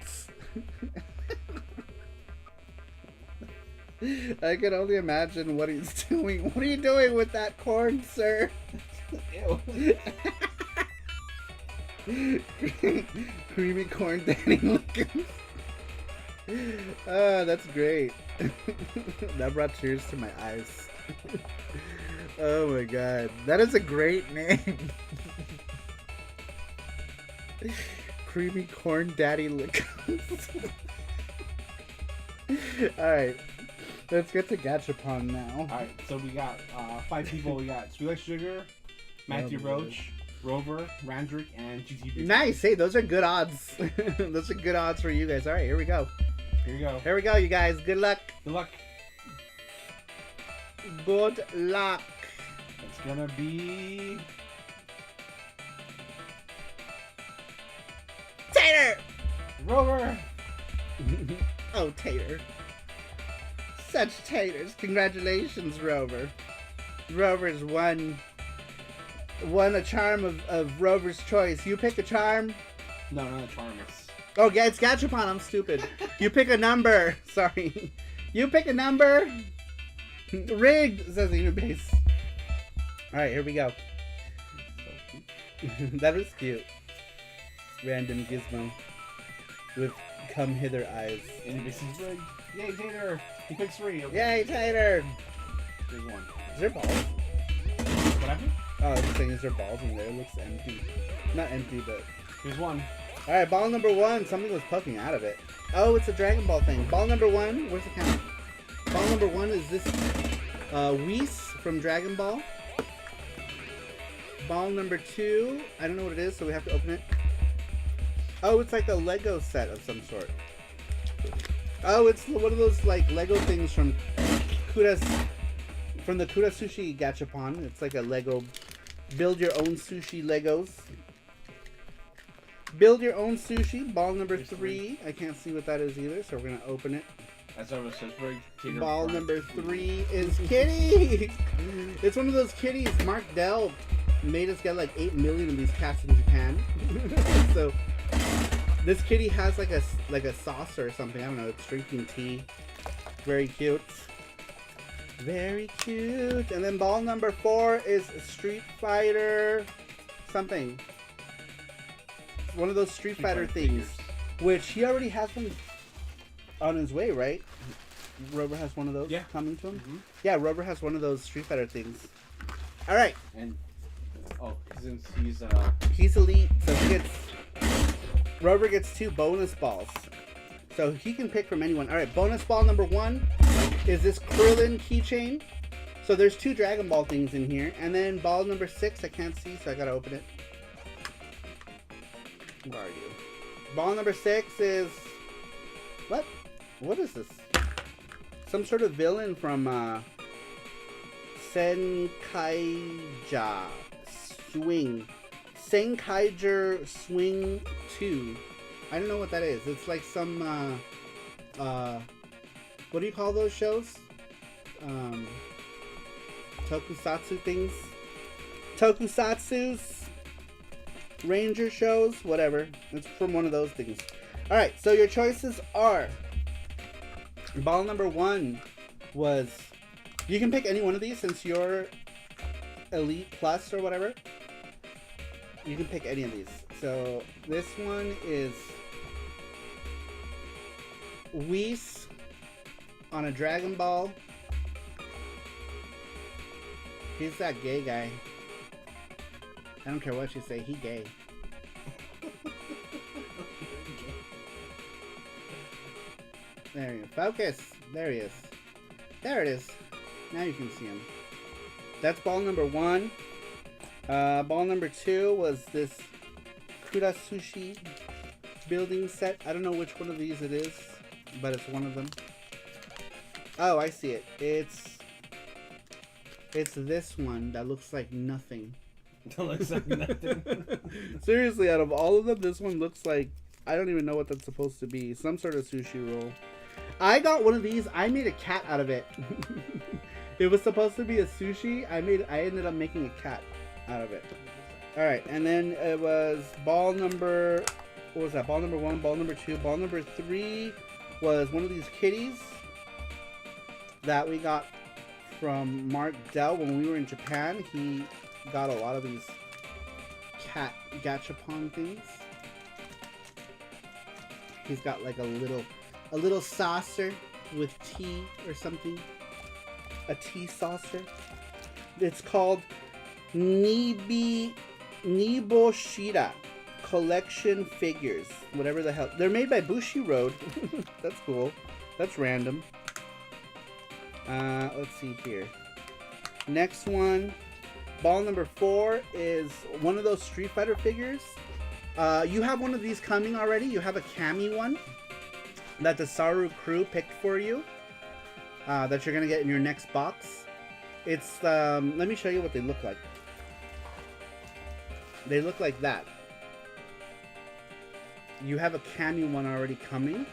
I can only imagine what he's doing. What are you doing with that corn, sir? Ew. Creamy Corn Daddy Lickums. That's great. That brought tears to my eyes. Oh my god. That is a great name. Creamy Corn Daddy Lickums. Alright. Let's get to Gachapon now. Alright, so we got 5 people. We got Sweet Like Sugar, Matthew Roach, Rover, Randrick, and GTB. Nice. Hey, those are good odds. Those are good odds for you guys. Alright, here we go. Here we go. Here we go, you guys. Good luck. Good luck. Good luck. It's gonna be... Tater! Rover! Oh, Tater. Such taters. Congratulations, Rover. Rover's won a charm of Rover's choice. You pick a charm? No, not a charm. It's... Oh, yeah, it's Gachapon. I'm stupid. You pick a number. Sorry. You pick a number. Rigged, says the base. Alright, here we go. That is cute. Random gizmo. With come hither eyes. Interbase's rigged. Yay, Tater! He picks 3. Okay. Yay, Tater! There's 1. Is there balls? What happened? Oh, I was just saying, is there balls in there? It looks empty. Not empty, but... Here's 1. Alright, ball number 1. Something was poking out of it. Oh, it's a Dragon Ball thing. Ball number 1. Where's the count? Ball number 1 is this Whis from Dragon Ball. Ball number 2. I don't know what it is, so we have to open it. Oh, it's like a Lego set of some sort. Oh, it's one of those like Lego things from Kuda's, from the Kuda Sushi Gachapon. It's like a Lego build your own sushi Legos. Build your own sushi. Ball number 3. I can't see what that is either, so we're gonna open it. That's over Tater. Ball number 3 is kitty. It's one of those kitties. Mark Dell made us get like 8 million of these cats in Japan. So this kitty has like a saucer or something. I don't know. It's drinking tea. Very cute. Very cute. And then ball number 4 is Street Fighter something. One of those Street Fighter things. Which he already has one on his way, right? Rover has one of those coming to him? Mm-hmm. Yeah, Rover has one of those Street Fighter things. Alright. And, since he's elite, so he gets... Rover gets 2 bonus balls. So he can pick from anyone. Alright, bonus ball number 1 is this Krillin keychain. So there's 2 Dragon Ball things in here. And then ball number 6, I can't see, so I gotta open it. Where are you? Ball number 6 is... What? What is this? Some sort of villain from Senkaija Swing. Senkaiger Swing 2. I don't know what that is. It's like some, what do you call those shows? tokusatsu things. Tokusatsus, Ranger shows, whatever. It's from one of those things. Alright, so your choices are... Ball number 1 was... You can pick any one of these since you're Elite Plus or whatever. You can pick any of these. So this one is Whis on a Dragon Ball. He's that gay guy. I don't care what you say, he gay. There you go. Focus. There he is. There it is. Now you can see him. That's ball number 1. Ball number 2 was this Kurasushi building set. I don't know which one of these it is, but it's one of them. Oh, I see it. It's this one that looks like nothing. That looks like nothing. Seriously, out of all of them, this one looks like... I don't even know what that's supposed to be. Some sort of sushi roll. I got one of these. I made a cat out of it. It was supposed to be a sushi. I ended up making a cat out of it. Alright, and then it was ball number... What was that? Ball number 1, ball number 2. Ball number 3 was one of these kitties that we got from Mark Dell when we were in Japan. He got a lot of these cat gachapon things. He's got like a little saucer with tea or something. A tea saucer. It's called Niboshida Collection Figures. Whatever the hell. They're made by Bushi Road. That's cool. That's random. Let's see here. Next one. Ball number 4 is one of those Street Fighter figures. You have one of these coming already. You have a Kami one that the Saru crew picked for you. That you're going to get in your next box. It's, let me show you what they look like. They look like that. You have a Kami one already coming.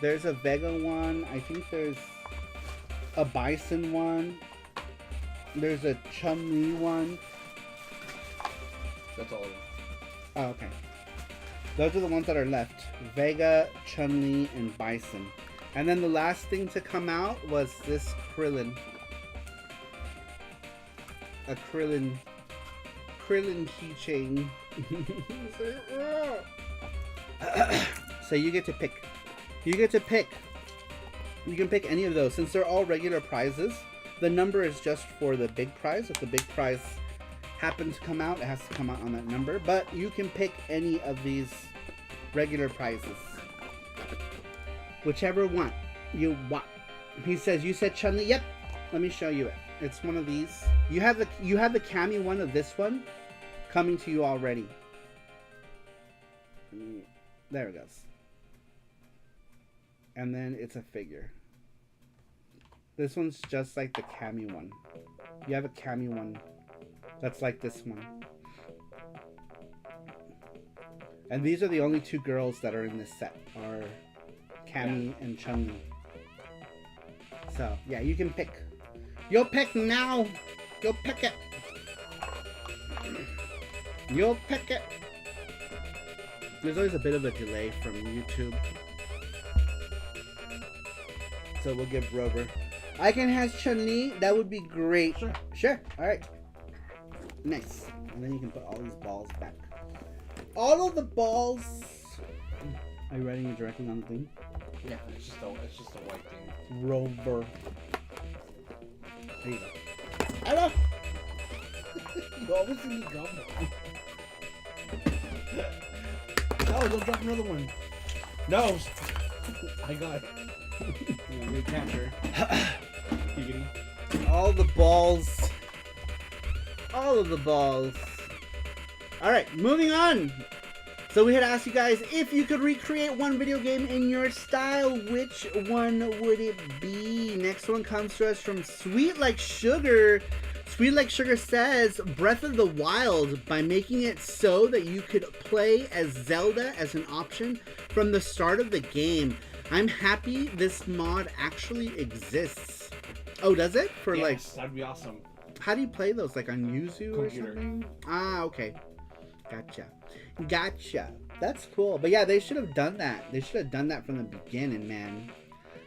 There's a Vega one. I think there's a Bison one. There's a Chun-Li one. That's all of them. Oh, okay. Those are the ones that are left. Vega, Chun-Li, and Bison. And then the last thing to come out was this Krillin. A Krillin keychain. So you get to pick. You get to pick. You can pick any of those. Since they're all regular prizes, the number is just for the big prize. If the big prize happens to come out, it has to come out on that number. But you can pick any of these regular prizes. Whichever one you want. He says, you said Chun-Li? Yep. Let me show you it. It's one of these. You have the Kami one of this one coming to you already. There it goes. And then it's a figure. This one's just like the Kami one. You have a Kami one that's like this one. And these are the only 2 girls that are in this set, are Kami and Chun-Li. So, yeah, you can pick. You'll pick now. You'll pick it. You'll pick it. There's always a bit of a delay from YouTube. So we'll give Rover. I can have Chun-Li. That would be great. Sure. Sure. Alright. Nice. And then you can put all these balls back. All of the balls. Are you writing it directly on the thing? Yeah, it's just a white thing. Rover. There you go. Hello. You always see me gum. Oh, don't drop another one. No. I got it. Yeah, good catcher. Giggity. All the balls. All of the balls. Alright, moving on. So we had asked you guys if you could recreate one video game in your style, which one would it be? Next one comes to us from Sweet Like Sugar. Sweet Like Sugar says Breath of the Wild, by making it so that you could play as Zelda as an option from the start of the game. I'm happy this mod actually exists. Oh, does it? For yes, like... that'd be awesome. How do you play those? Like on Yuzu or Computer. something? Ah, okay. Gotcha. That's cool. But yeah, they should have done that. They should have done that from the beginning, man.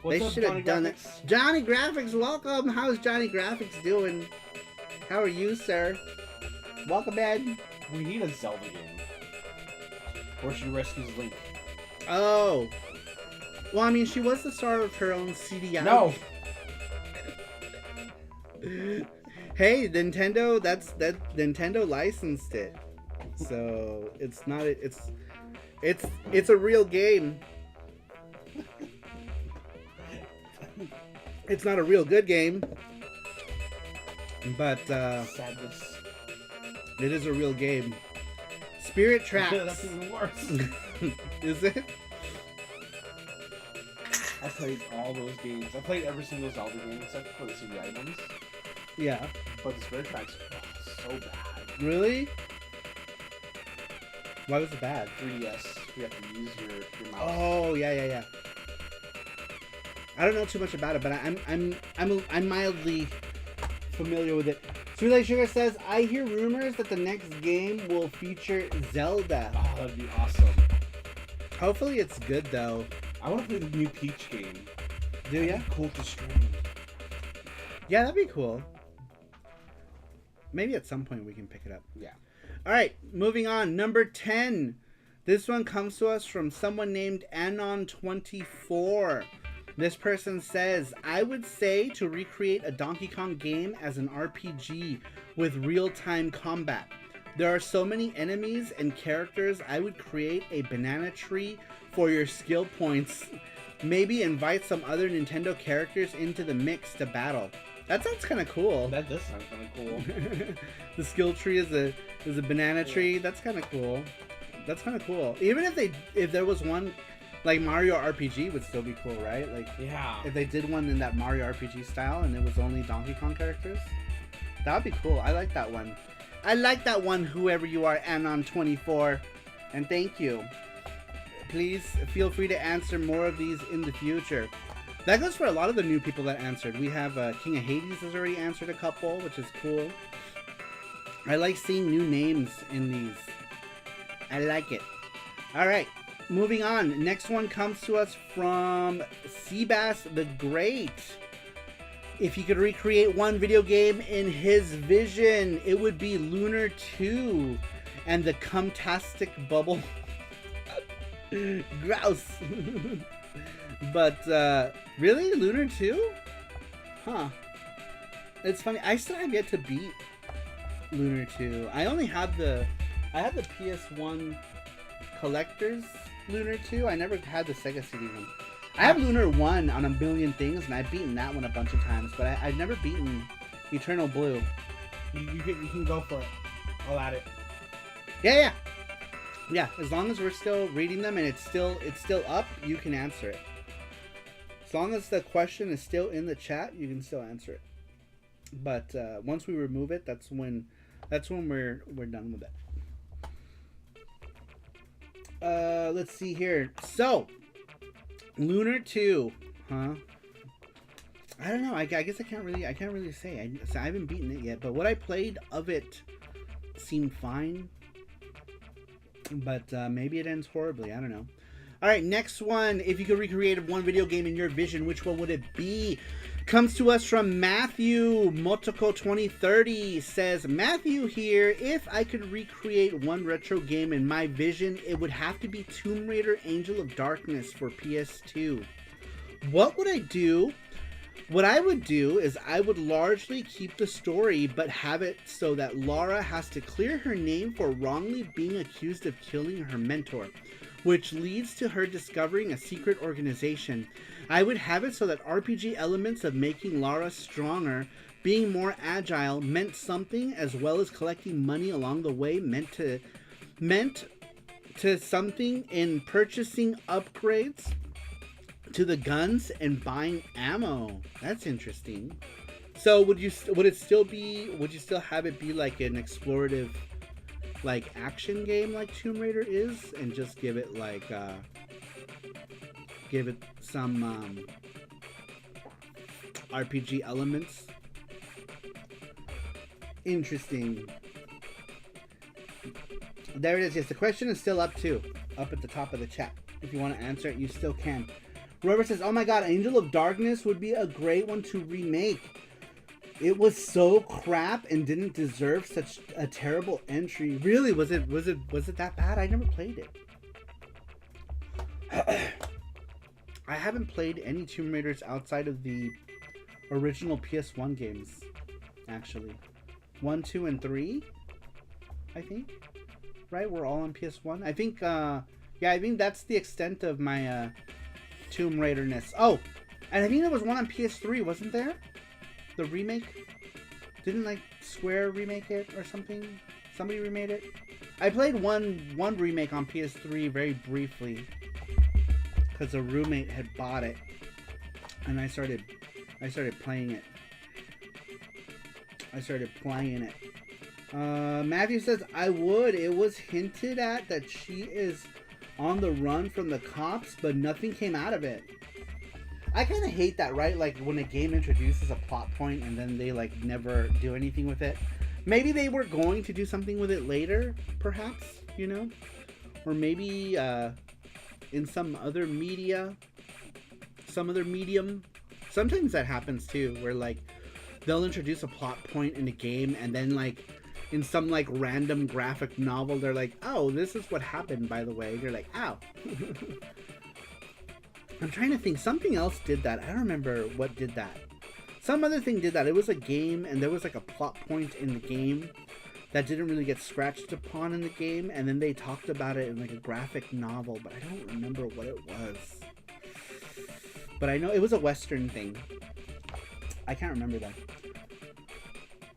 What's They up, should have Johnny done Graphics? that. Johnny Graphics, welcome. How's Johnny Graphics doing? How are you, sir? Welcome, man. We need a Zelda game. Where she rescues Link. Oh. Well, I mean, she was the star of her own CDI. No! Hey, Nintendo, Nintendo licensed it. So, it's not it's a real game. It's not a real good game. But Sadness. it is a real game. Spirit Tracks. That's even worse. Is it? I played all those games. I played every single Zelda game except for the CDI ones. Yeah. But the Spirit Tracks are so bad. Really? Why was it bad? 3DS. You have to use your mouse. Oh, yeah. I don't know too much about it, but I'm mildly familiar with it. Sweet Like Sugar says, I hear rumors that the next game will feature Zelda. Oh, that'd be awesome. Hopefully it's good though. I want to play the new Peach game. Do ya? That'd be cool to stream. Yeah, that'd be cool. Maybe at some point we can pick it up. Yeah. Alright, moving on. Number 10. This one comes to us from someone named Anon24. This person says, I would say to recreate a Donkey Kong game as an RPG with real-time combat. There are so many enemies and characters. I would create a banana tree for your skill points. Maybe invite some other Nintendo characters into the mix to battle. That sounds kind of cool. That does sound kind of cool. The skill tree is a banana tree. That's kind of cool. That's kind of cool. Even if there was one, like Mario RPG would still be cool, right? Like, Yeah. if they did one in that Mario RPG style and it was only Donkey Kong characters, that would be cool. I like that one. I like that one, whoever you are, Anon24. And thank you. Please feel free to answer more of these in the future. That goes for a lot of the new people that answered. We have King of Hades has already answered a couple, which is cool. I like seeing new names in these. I like it. Alright, moving on. Next one comes to us from Seabass the Great. If he could recreate one video game in his vision, it would be Lunar 2 and the Cumtastic Bubble. Grouse. But, really? Lunar 2? Huh. It's funny. I still have yet to beat Lunar 2. I only had I had the PS1 collector's Lunar 2. I never had the Sega CD one. I have Lunar 1 on a million things, and I've beaten that one a bunch of times, but I've never beaten Eternal Blue. You can go for it. I'll add it. Yeah. Yeah, as long as we're still reading them and it's still up, you can answer it. As long as the question is still in the chat, you can still answer it. But once we remove it, that's when we're done with it. Let's see here. So, Lunar 2, huh? I don't know. I guess I can't really say. I haven't beaten it yet, but what I played of it seemed fine. But maybe it ends horribly. I don't know. All right, next one. If you could recreate one video game in your vision, which one would it be? Comes to us from Matthew Motoko 2030. Says, Matthew here, if I could recreate one retro game in my vision, it would have to be Tomb Raider Angel of Darkness for PS2. What would I do? What I would do is I would largely keep the story, but have it so that Lara has to clear her name for wrongly being accused of killing her mentor, which leads to her discovering a secret organization. I would have it so that RPG elements of making Lara stronger, being more agile, meant something, as well as collecting money along the way meant to something in purchasing upgrades to the guns and buying ammo. That's interesting. So would you still have it be like an explorative, like, action game like Tomb Raider is, and just give it like give it some RPG elements? Interesting. There it is. Yes, the question is still up too. Up at the top of the chat. If you want to answer it, you still can. Robert says, oh my god, Angel of Darkness would be a great one to remake. It was so crap and didn't deserve such a terrible entry. Really? Was it that bad? I never played it. I haven't played any Tomb Raiders outside of the original PS1 games, actually. 1, 2, and 3, I think. Right? We're all on PS1. I think, yeah, I think that's the extent of my Tomb Raider-ness. Oh, and I think there was one on PS3, wasn't there? The remake? Didn't, like, Square remake it or something? Somebody remade it? I played one remake on PS3 very briefly, because a roommate had bought it, and I started playing it. Matthew says, I would. It was hinted at that she is on the run from the cops, but nothing came out of it. I kind of hate that, right? Like, when a game introduces a plot point and then they, like, never do anything with it. Maybe they were going to do something with it later, perhaps, you know? Or maybe, in some other medium. Sometimes that happens too, where like they'll introduce a plot point in a game and then like in some like random graphic novel they're like, oh, this is what happened, by the way. And you're like, ow. I'm trying to think. Something else did that. I don't remember what did that. Some other thing did that. It was a game and there was like a plot point in the game that didn't really get scratched upon in the game, and then they talked about it in like a graphic novel, but I don't remember what it was. But I know it was a Western thing. I can't remember that.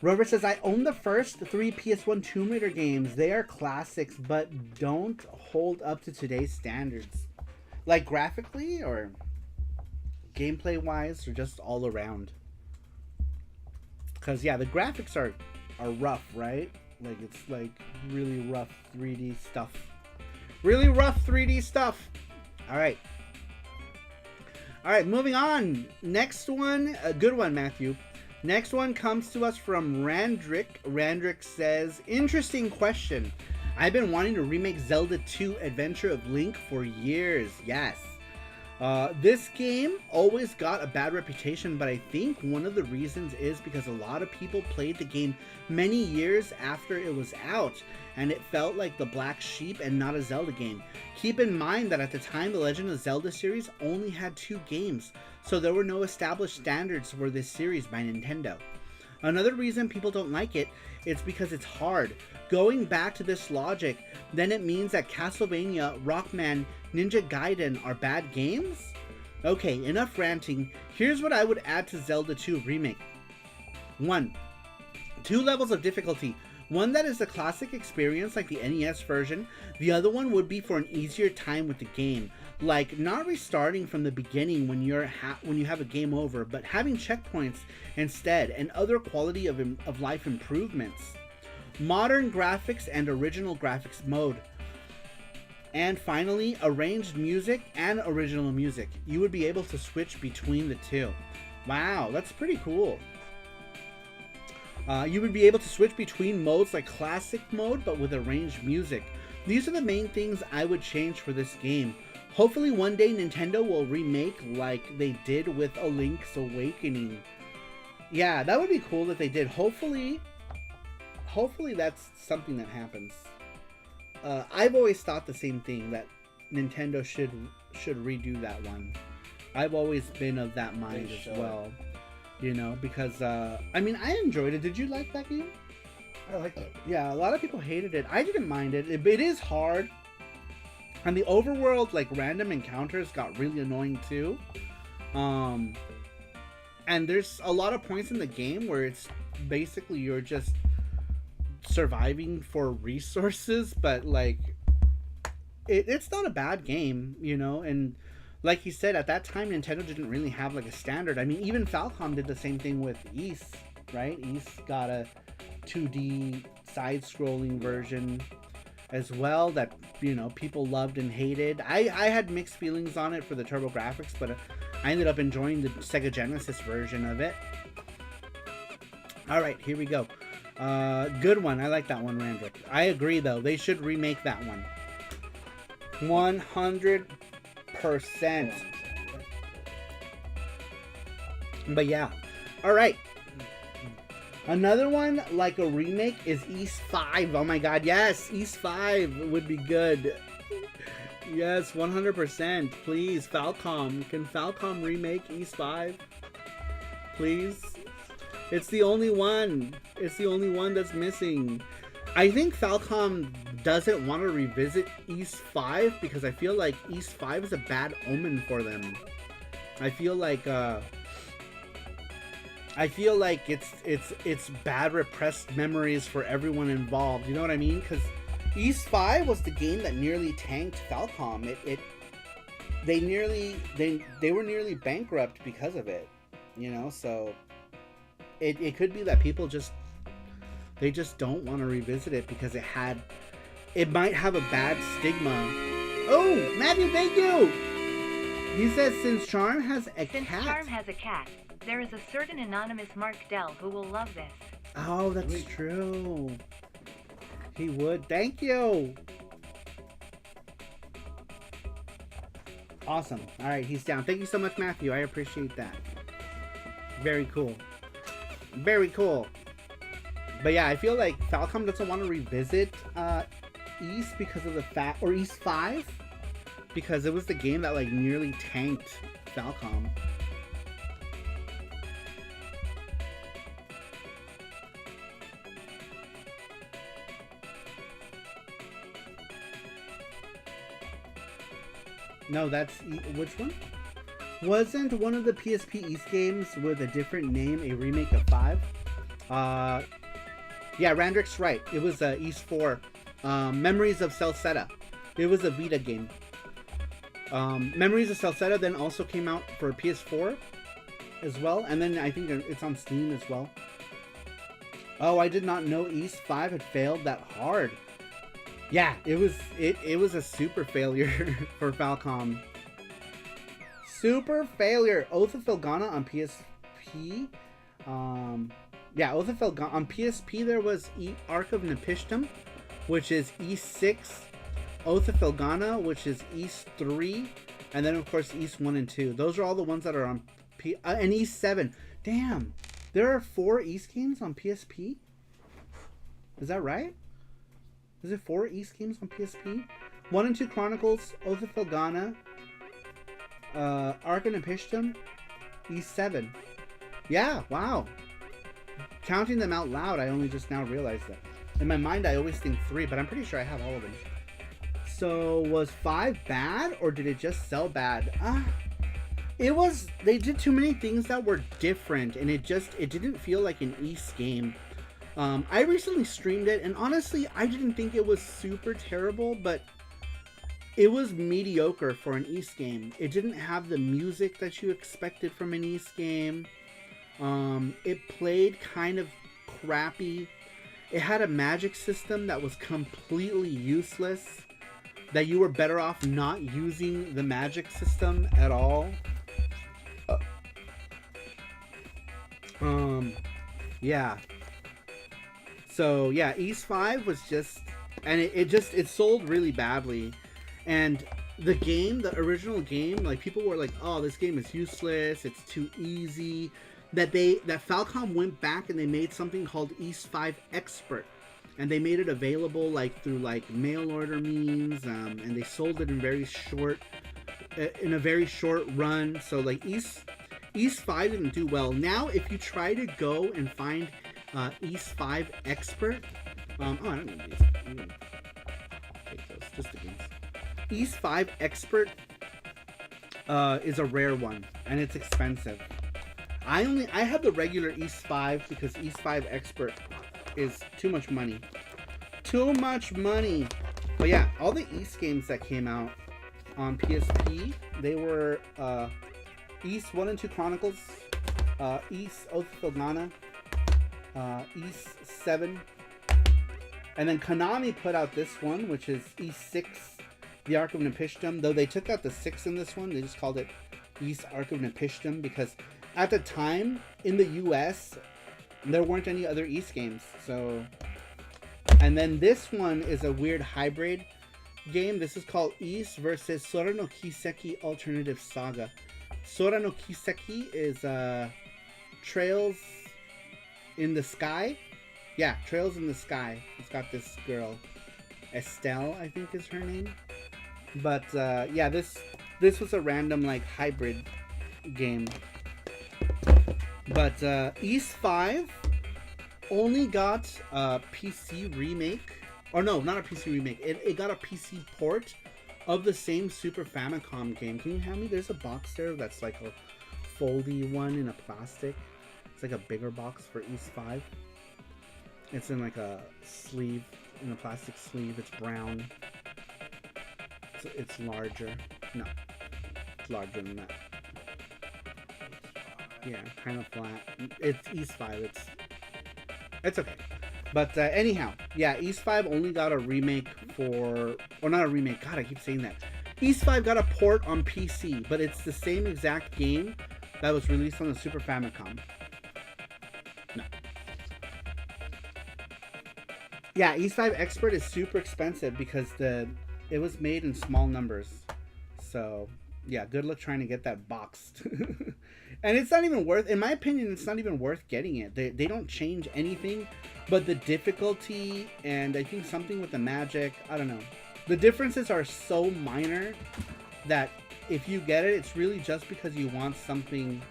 Robert says, I own the first 3 PS1 Tomb Raider games. They are classics, but don't hold up to today's standards. Like graphically, or gameplay-wise, or just all around? Because, yeah, the graphics are rough, right? Like, it's like really rough 3D stuff. Really rough 3D stuff. Alright, moving on. Next one, a good one, Matthew. Next one comes to us from Randrick. Randrick says, interesting question. I've been wanting to remake Zelda 2 Adventure of Link for years. Yes. This game always got a bad reputation, but I think one of the reasons is because a lot of people played the game many years after it was out, and it felt like the black sheep and not a Zelda game. Keep in mind that at the time, the Legend of Zelda series only had 2 games, so there were no established standards for this series by Nintendo. Another reason people don't like it is because it's hard. Going back to this logic, then it means that Castlevania, Rockman, Ninja Gaiden are bad games? Okay, enough ranting. Here's what I would add to Zelda 2 Remake. 1. 2 levels of difficulty. One that is the classic experience like the NES version. The other one would be for an easier time with the game. Like not restarting from the beginning when you have a game over, but having checkpoints instead, and other quality of life improvements. Modern graphics and original graphics mode. And finally, arranged music and original music. You would be able to switch between the two. Wow, that's pretty cool. You would be able to switch between modes like classic mode, but with arranged music. These are the main things I would change for this game. Hopefully one day Nintendo will remake like they did with A Link's Awakening. Yeah, that would be cool if they did. Hopefully that's something that happens. I've always thought the same thing, that Nintendo should redo that one. I've always been of that mind as well. You know, because, I mean, I enjoyed it. Did you like that game? I liked it. Yeah, a lot of people hated it. I didn't mind it. It is hard. And the overworld, like, random encounters got really annoying, too. And there's a lot of points in the game where it's basically you're just surviving for resources, but, like, it's not a bad game, you know, and like he said, at that time, Nintendo didn't really have, like, a standard. I mean, even Falcom did the same thing with Ys, right? Ys got a 2D side-scrolling version as well that, you know, people loved and hated. I had mixed feelings on it for the TurboGrafx, but I ended up enjoying the Sega Genesis version of it. Alright, here we go. Good one. I like that one, Randrick. I agree, though. They should remake that one. 100%. But yeah. Alright. Another one, like a remake, is East 5. Oh my god, yes! East 5 would be good. Yes, 100%. Please, Falcom. Can Falcom remake East 5? Please? It's the only one. It's the only one that's missing. I think Falcom doesn't want to revisit East 5 because I feel like East 5 is a bad omen for them. I feel like it's bad repressed memories for everyone involved. You know what I mean? Because East 5 was the game that nearly tanked Falcom. They were nearly bankrupt because of it. You know, so it could be that people just don't want to revisit it because it might have a bad stigma. Oh, Matthew, thank you. He says since Charm has a cat. There is a certain anonymous Mark Dell who will love this. Oh, that's true. He would. Thank you. Awesome. All right, he's down. Thank you so much, Matthew. I appreciate that. Very cool. Very cool. But yeah, I feel like Falcom doesn't want to revisit East because of or East 5 because it was the game that like nearly tanked Falcom. No, that's which one? Wasn't one of the PSP East games with a different name a remake of 5? Yeah, Randrick's right. It was East 4. Memories of Celceta. It was a Vita game. Memories of Celceta then also came out for PS4 as well. And then I think it's on Steam as well. Oh, I did not know East 5 had failed that hard. Yeah, it was a super failure for Falcom. Super failure. Oath of Felghana on PSP. Yeah, Oath of Felghana on PSP. There was Ark of Nepishtim, which is East 6. Oath of Felghana, which is East 3, and then of course East 1 and 2. Those are all the ones that are on and East 7. Damn, there are 4 East games on PSP. Is that right? Is it 4 East games on PSP? 1 and 2 Chronicles, Oath of Felghana, Ark of Nepishtim, East 7. Yeah, wow. Counting them out loud, I only just now realized that. In my mind, I always think 3, but I'm pretty sure I have all of them. So, was 5 bad, or did it just sell bad? They did too many things that were different, and it didn't feel like an East game. I recently streamed it, and honestly, I didn't think it was super terrible, but it was mediocre for an East game. It didn't have the music that you expected from an East game. It played kind of crappy. It had a magic system that was completely useless, that you were better off not using the magic system at all. Yeah. So yeah, East 5 was just, and it sold really badly, and the original game, like people were like, oh, this game is useless, it's too easy. That Falcom went back and they made something called East 5 Expert, and they made it available like through like mail order means, and they sold it in a very short run. So like East 5 didn't do well. Now if you try to go and find East 5 Expert, I don't need these. I'm gonna take those just against. East 5 Expert is a rare one, and it's expensive. I have the regular East 5 because East 5 Expert is too much money. Too much money. But yeah, all the East games that came out on PSP, they were East 1 and 2 Chronicles, East Oath of Felghana, East 7, and then Konami put out this one, which is East 6, the Ark of Nepishtim. Though they took out the 6 in this one, they just called it East Ark of Nepishtim because at the time in the US, there weren't any other East games. So, and then this one is a weird hybrid game. This is called East versus Sora no Kiseki Alternative Saga. Sora no Kiseki is Trails in the Sky. Yeah, Trails in the Sky. It's got this girl, Estelle, I think is her name. But yeah, this was a random like hybrid game. But East 5 only got a PC remake. Or no, not a PC remake. It got a PC port of the same Super Famicom game. Can you hand me? There's a box there that's like a foldy one in a plastic. It's like a bigger box for East 5. It's in like a sleeve, in a plastic sleeve. It's brown. It's larger. No, it's larger than that. Yeah, kind of flat. It's East 5. It's okay. But anyhow, yeah, East 5 only got a remake for... Or not a remake. God, I keep saying that. East 5 got a port on PC, but it's the same exact game that was released on the Super Famicom. No. Yeah, East 5 Expert is super expensive because it was made in small numbers. So, yeah, good luck trying to get that boxed. And it's not even worth... In my opinion, it's not even worth getting it. They don't change anything... But the difficulty and I think something with the magic, I don't know. The differences are so minor that if you get it, it's really just because you want something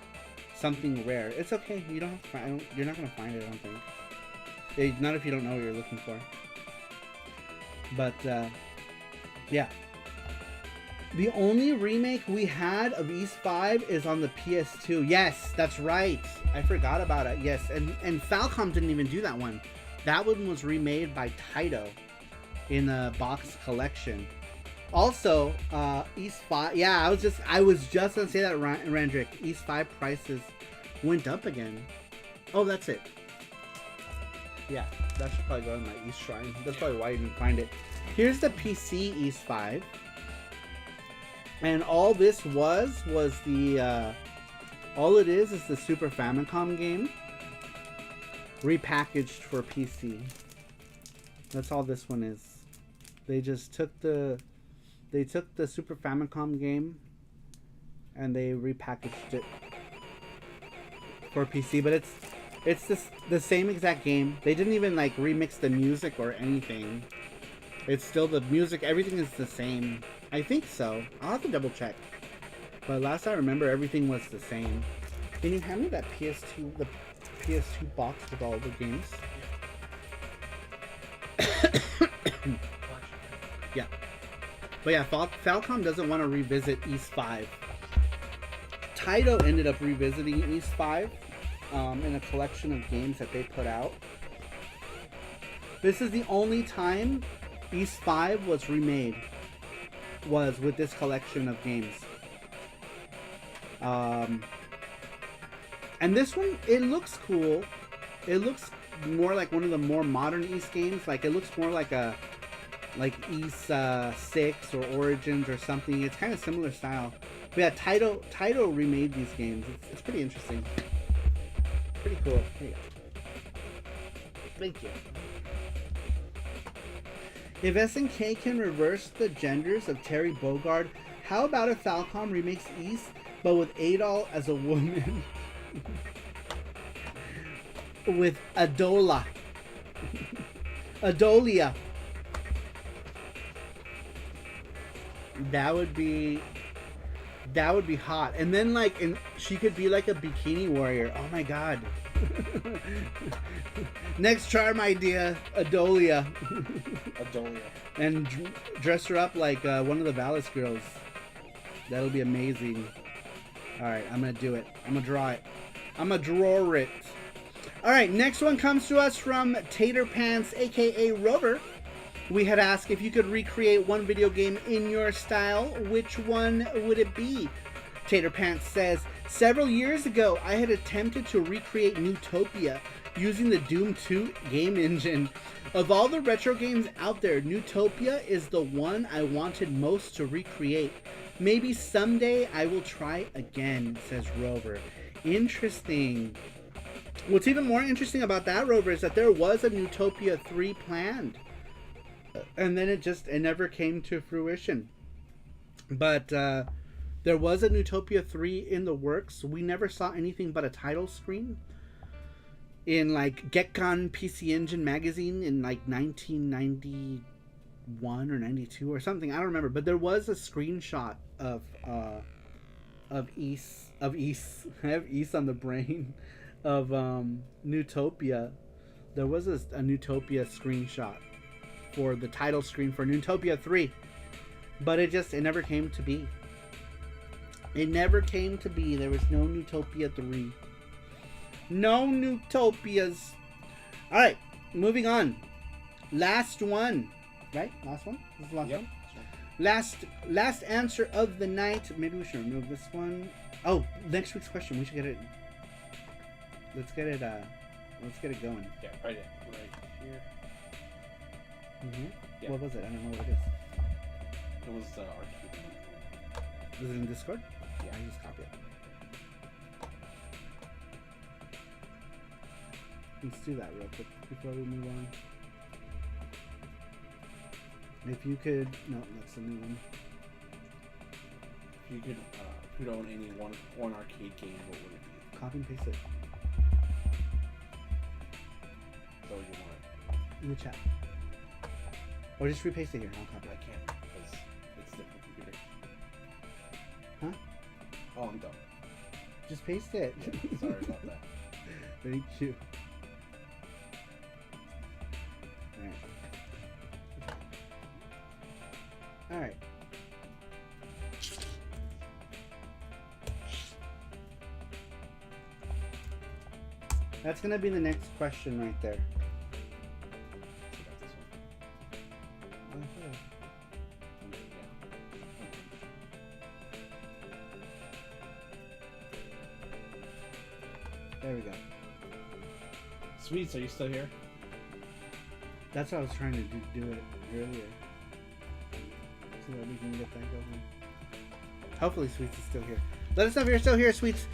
rare. It's okay. You don't have to find, you're not gonna find it, I don't think. Not if you don't know what you're looking for. But yeah. The only remake we had of East 5 is on the PS2. Yes, that's right. I forgot about it. Yes, and Falcom didn't even do that one. That one was remade by Taito in a box collection. Also, East 5. Yeah, I was just gonna say that, Randrick. East 5 prices went up again. Oh, that's it. Yeah, that should probably go in my East Shrine. That's probably why you didn't find it. Here's the PC East 5. And all this was the, all it is the Super Famicom game repackaged for PC. That's all this one is. They just took the Super Famicom game and they repackaged it for PC, but it's the same exact game. They didn't even like remix the music or anything. It's still the music, everything is the same. I think so. I'll have to double check. But last I remember, everything was the same. Can you hand me that PS2, the PS2 box with all the games? Yeah. But yeah, Falcom doesn't want to revisit East 5. Taito ended up revisiting East 5 in a collection of games that they put out. This is the only time East 5 was remade. Was with this collection of games. And this one, it looks cool. It looks more like one of the more modern East games. Like it looks more like East 6 or Origins or something. It's kind of similar style. But yeah, Taito remade these games. It's pretty interesting. Pretty cool. Here you go. Thank you. If SNK can reverse the genders of Terry Bogard, how about if Falcom remakes East, but with Adol as a woman? With Adola. Adolia. That would be hot. And then like, she could be like a bikini warrior. Oh my god. Next charm idea, Adolia. Adolia. And dress her up like one of the Valis girls. That'll be amazing. Alright, I'm gonna do it. I'm gonna draw it. I'm gonna draw it. Alright, next one comes to us from Tater Pants, aka Rover. We had asked if you could recreate one video game in your style, which one would it be? Tater Pants says, several years ago, I had attempted to recreate Newtopia using the Doom 2 game engine. Of all the retro games out there, Newtopia is the one I wanted most to recreate. Maybe someday I will try again, says Rover. Interesting. What's even more interesting about that, Rover, is that there was a Newtopia 3 planned. And then it never came to fruition. But there was a Newtopia 3 in the works. We never saw anything but a title screen. In like Gekkan PC Engine magazine in like 1991 or 92 or something. I don't remember. But there was a screenshot of East. I have East on the brain. Of Newtopia. There was a Newtopia screenshot for the title screen for Newtopia 3, but it never came to be. It never came to be. There was no Newtopia 3. No Newtopias. All right, moving on. Last one, right? Last one. This is the last one. Last answer of the night. Maybe we should remove this one. Oh, next week's question. We should get it. Let's get it going. Yeah, right here. Yeah. What was it? I don't know what it is. It was arcade. Was it in Discord? Yeah. I just copy it. Let's do that real quick before we move on. If you could... No, that's a new one. If you could own any one arcade game, what would it be? Copy and paste it. So you want in the chat. Or just repaste it here. I'll copy I it. can't because it's different computer. Huh? Oh, I'm done. Just paste it. Yeah, sorry about that. Thank you. Alright. That's gonna be the next question right there. There we go. Sweets, are you still here? That's what I was trying to do it earlier. So that we can get that going. Hopefully Sweets is still here. Let us know if you're still here, Sweets.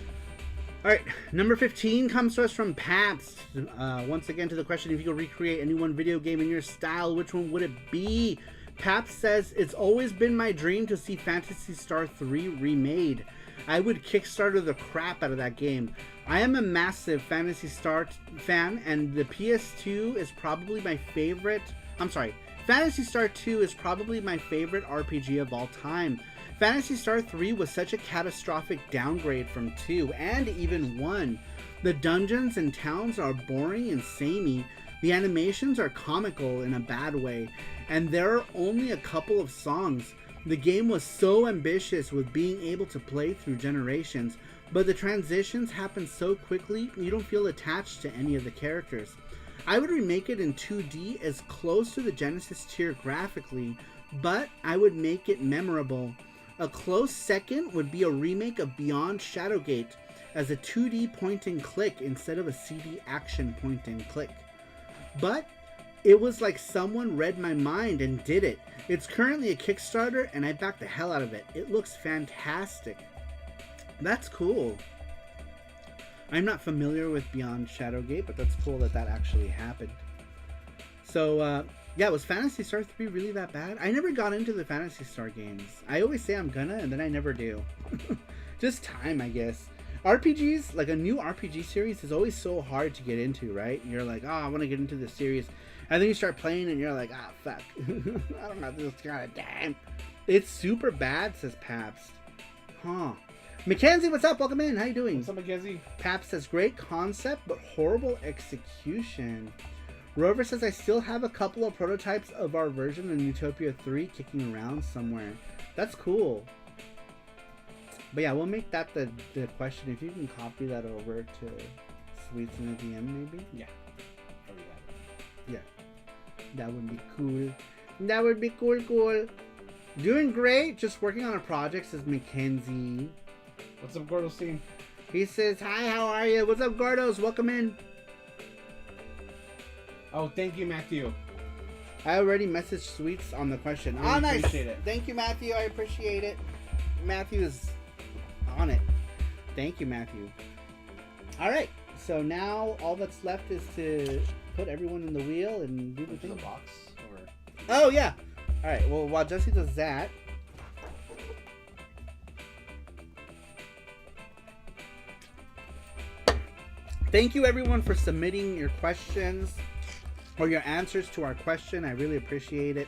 Alright, number 15 comes to us from Pabst. Once again to the question, if you could recreate any one video game in your style, which one would it be? Pabst says, it's always been my dream to see Phantasy Star 3 remade. I would Kickstarter the crap out of that game. I am a massive Phantasy Star fan, and the PS2 is probably my favorite... Phantasy Star 2 is probably my favorite RPG of all time. Phantasy Star 3 was such a catastrophic downgrade from 2, and even 1. The dungeons and towns are boring and samey. The animations are comical in a bad way, and there are only a couple of songs. The game was so ambitious with being able to play through generations, but the transitions happen so quickly you don't feel attached to any of the characters. I would remake it in 2D as close to the Genesis tier graphically, but I would make it memorable. A close second would be a remake of Beyond Shadowgate as a 2D point and click instead of a CD action point and click. But it was like someone read my mind and did it. It's currently a Kickstarter and I backed the hell out of it. It looks fantastic. That's cool. I'm not familiar with Beyond Shadowgate, but that's cool that that actually happened. So, yeah, was Phantasy Star 3 really that bad? I never got into the Phantasy Star games. I always say I'm gonna, and then I never do. Just time, I guess. RPGs, like a new RPG series, is always so hard to get into, right? You're like, oh, I want to get into this series. And then you start playing, and you're like, ah, fuck. I don't know this kind of damn. It's super bad, says Pabst. Huh. Mackenzie, what's up? Welcome in. How you doing? What's up, Mackenzie? Pabst says, great concept, but horrible execution. Rover says, I still have a couple of prototypes of our version of Newtopia 3 kicking around somewhere. That's cool. But yeah, we'll make that the question. If you can copy that over to Sweets in the DM, maybe? Yeah. Yeah. That would be cool. That would be cool. Doing great. Just working on a project, says Mackenzie. What's up, Gordo Scene? He says, hi, how are you? What's up, Gordos? Welcome in. Oh, thank you, Matthew. I already messaged Sweets on the question. Really nice. appreciate it. Thank you, Matthew. I appreciate it. Matthew is on it. Thank you, Matthew. All right. So now all that's left is to put everyone in the wheel and do the Into thing. the box, or Oh yeah. All right. Well, while Jesse does that, thank you everyone for submitting your questions or your answers to our question. I really appreciate it.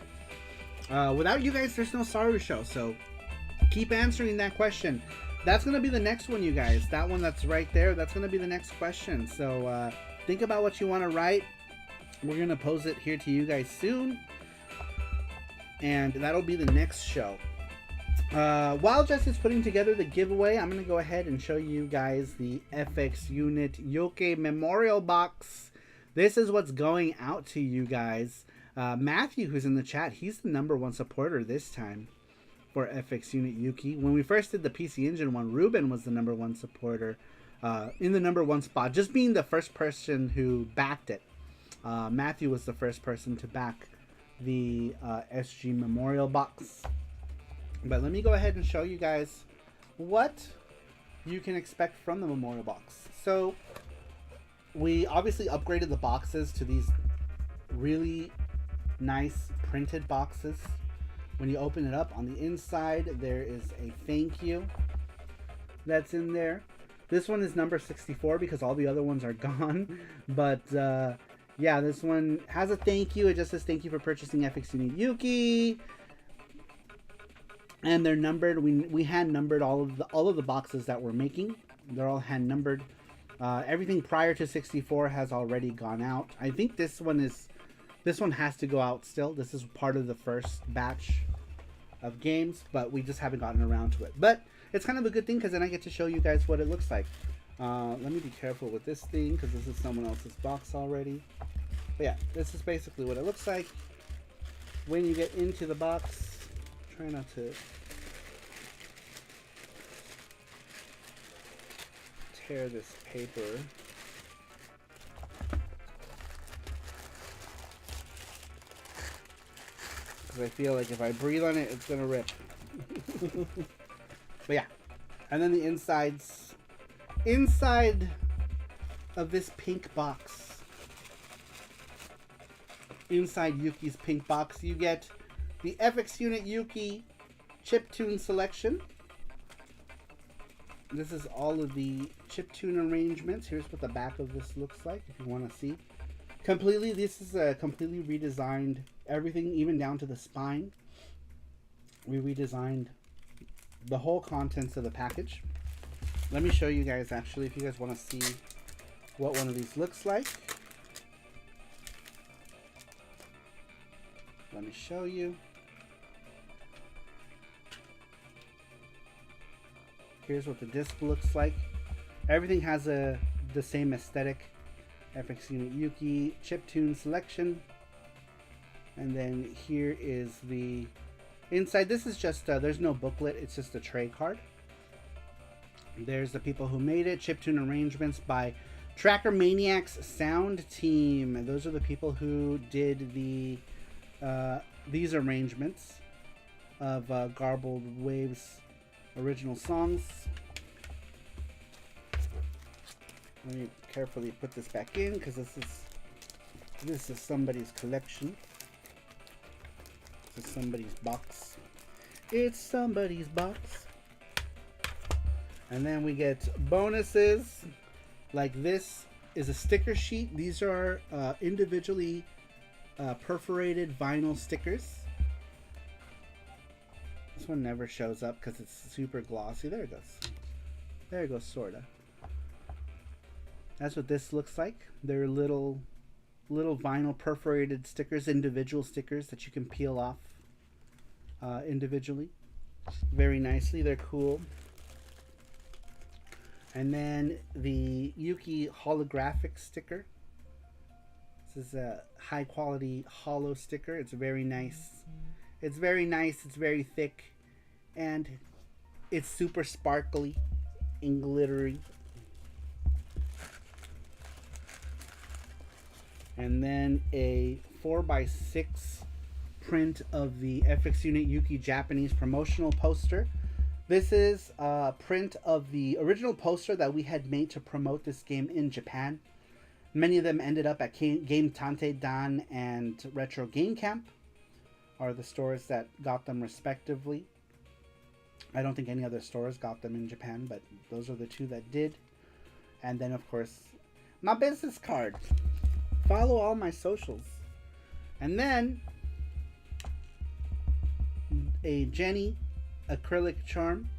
Without you guys, there's no SaruShow. So keep answering that question. That's gonna be the next one, you guys. That one that's right there. That's gonna be the next question. So think about what you want to write. We're gonna pose it here to you guys soon, and that'll be the next show. While Jesse's putting together the giveaway, I'm gonna go ahead and show you guys the FX Unit Yoke Memorial Box. This is what's going out to you guys. Matthew, who's in the chat, he's the #1 supporter this time for FX Unit Yuki. When we first did the PC Engine one, Ruben was the #1 supporter in the #1 spot, just being the first person who backed it. Matthew was the first person to back the SG Memorial Box. But let me go ahead and show you guys what you can expect from the Memorial Box. So we obviously upgraded the boxes to these really nice printed boxes. When you open it up, on the inside there is a thank you that's in there. This one is number 64 because all the other ones are gone. But yeah, this one has a thank you. It just says thank you for purchasing FX Unit Yuki. And they're numbered. We hand numbered all of the boxes that we're making. They're all hand numbered. Everything prior to 64 has already gone out. I think this one has to go out still. This is part of the first batch of games, but we just haven't gotten around to it. But it's kind of a good thing because then I get to show you guys what it looks like. Let me be careful with this thing because this is someone else's box already. But yeah, this is basically what it looks like when you get into the box. Try not to tear this paper. Because I feel like if I breathe on it, it's going to rip. But yeah. And then the inside of this pink box. Inside Yuki's pink box, you get the FX Unit Yuki chiptune selection. This is all of the chiptune arrangements. Here's what the back of this looks like if you want to see. This is a completely redesigned everything, even down to the spine. We redesigned the whole contents of the package. Let me show you guys actually if you guys want to see what one of these looks like. Let me show you. Here's what the disc looks like. Everything has the same aesthetic. FX Unit Yuki chiptune selection. And then here is the inside. This is just, there's no booklet. It's just a tray card. There's the people who made it. Chiptune arrangements by Tracker Maniacs Sound Team. Those are the people who did these arrangements of Garbled Waves original songs. Let me carefully put this back in because this is somebody's collection. This is somebody's box. It's somebody's box. And then we get bonuses. Like this is a sticker sheet. These are individually perforated vinyl stickers. This one never shows up because it's super glossy. There it goes. There it goes, sorta. That's what this looks like. They're little vinyl perforated stickers, individual stickers that you can peel off individually. Very nicely. They're cool. And then the Yuki holographic sticker. This is a high quality hollow sticker. It's very nice. It's very nice. It's very thick. And it's super sparkly and glittery. And then a 4x6 print of the FX Unit Yuki Japanese promotional poster This is a print of the original poster that we had made to promote this game in Japan. Many of them ended up at Game Tante Dan and Retro Game Camp, are the stores that got them respectively. I don't think any other stores got them in Japan, but those are the two that did. And then, of course, my business card. Follow all my socials. And then, a Jenny acrylic charm.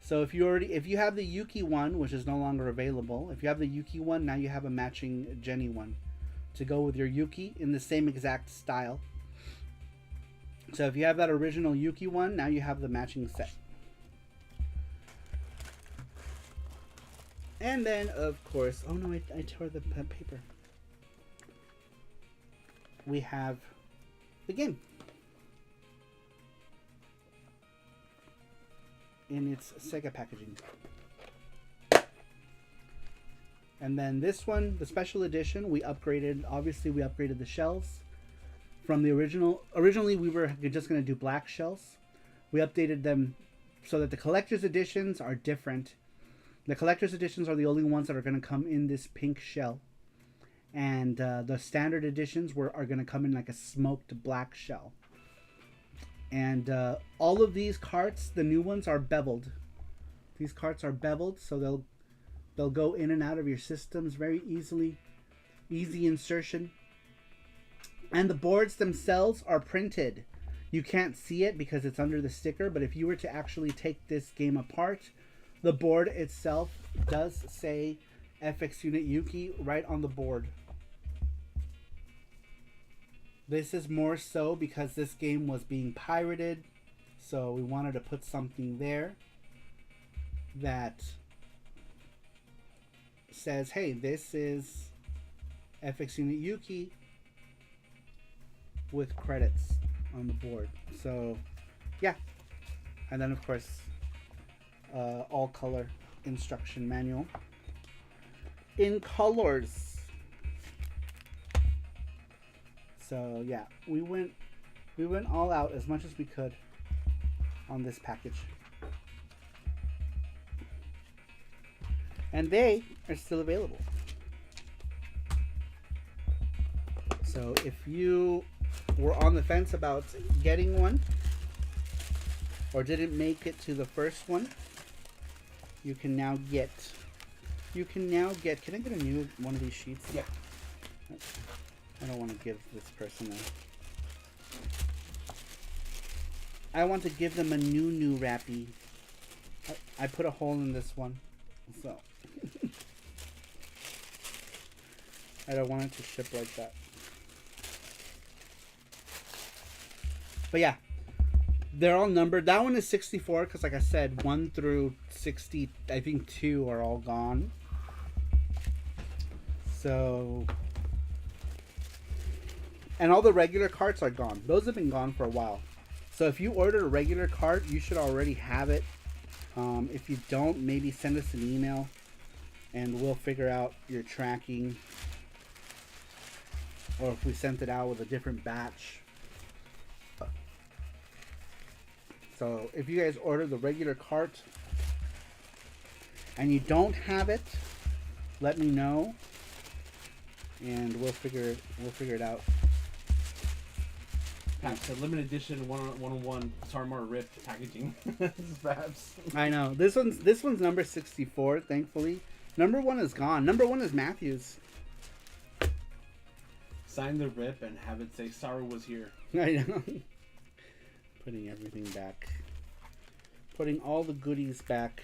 So if you have the Yuki one, which is no longer available, if you have the Yuki one, now you have a matching Jenny one to go with your Yuki in the same exact style. So if you have that original Yuki one, now you have the matching set. And then, of course, oh no, I tore the paper. We have the game in its Sega packaging. And then this one, the special edition, we upgraded the shells from the original. Originally we were just going to do black shells. We updated them so that the collector's editions are different. The collector's editions are the only ones that are going to come in this pink shell. And the standard editions are going to come in like a smoked black shell. And all of these carts, the new ones, are beveled. These carts are beveled, so they'll go in and out of your systems very easily. Easy insertion. And the boards themselves are printed. You can't see it because it's under the sticker, but if you were to actually take this game apart, the board itself does say FX Unit Yuki right on the board. This is more so because this game was being pirated, so we wanted to put something there that says, hey, this is FX Unit Yuki with credits on the board. So, yeah. And then, of course, all color instruction manual in colors. So yeah, we went all out as much as we could on this package. And they are still available. So if you were on the fence about getting one or didn't make it to the first one, you can now get, can I get a new one of these sheets? Yeah. I don't want to give this person I want to give them a new wrappy. I put a hole in this one, so I don't want it to ship like that. But yeah, they're all numbered. That one is 64 because, like I said, 1 through 60, I think 2 are all gone. So, and all the regular carts are gone. Those have been gone for a while. So if you ordered a regular cart, you should already have it. If you don't, maybe send us an email and we'll figure out your tracking. Or if we sent it out with a different batch. So if you guys order the regular cart and you don't have it, let me know and we'll figure it out. It's a limited edition 101 Sarmar ripped packaging. Perhaps. I know. This one's number 64, thankfully. Number 1 is gone. Number 1 is Matthew's. Sign the rip and have it say Saru was here. I know. Putting everything back. Putting all the goodies back.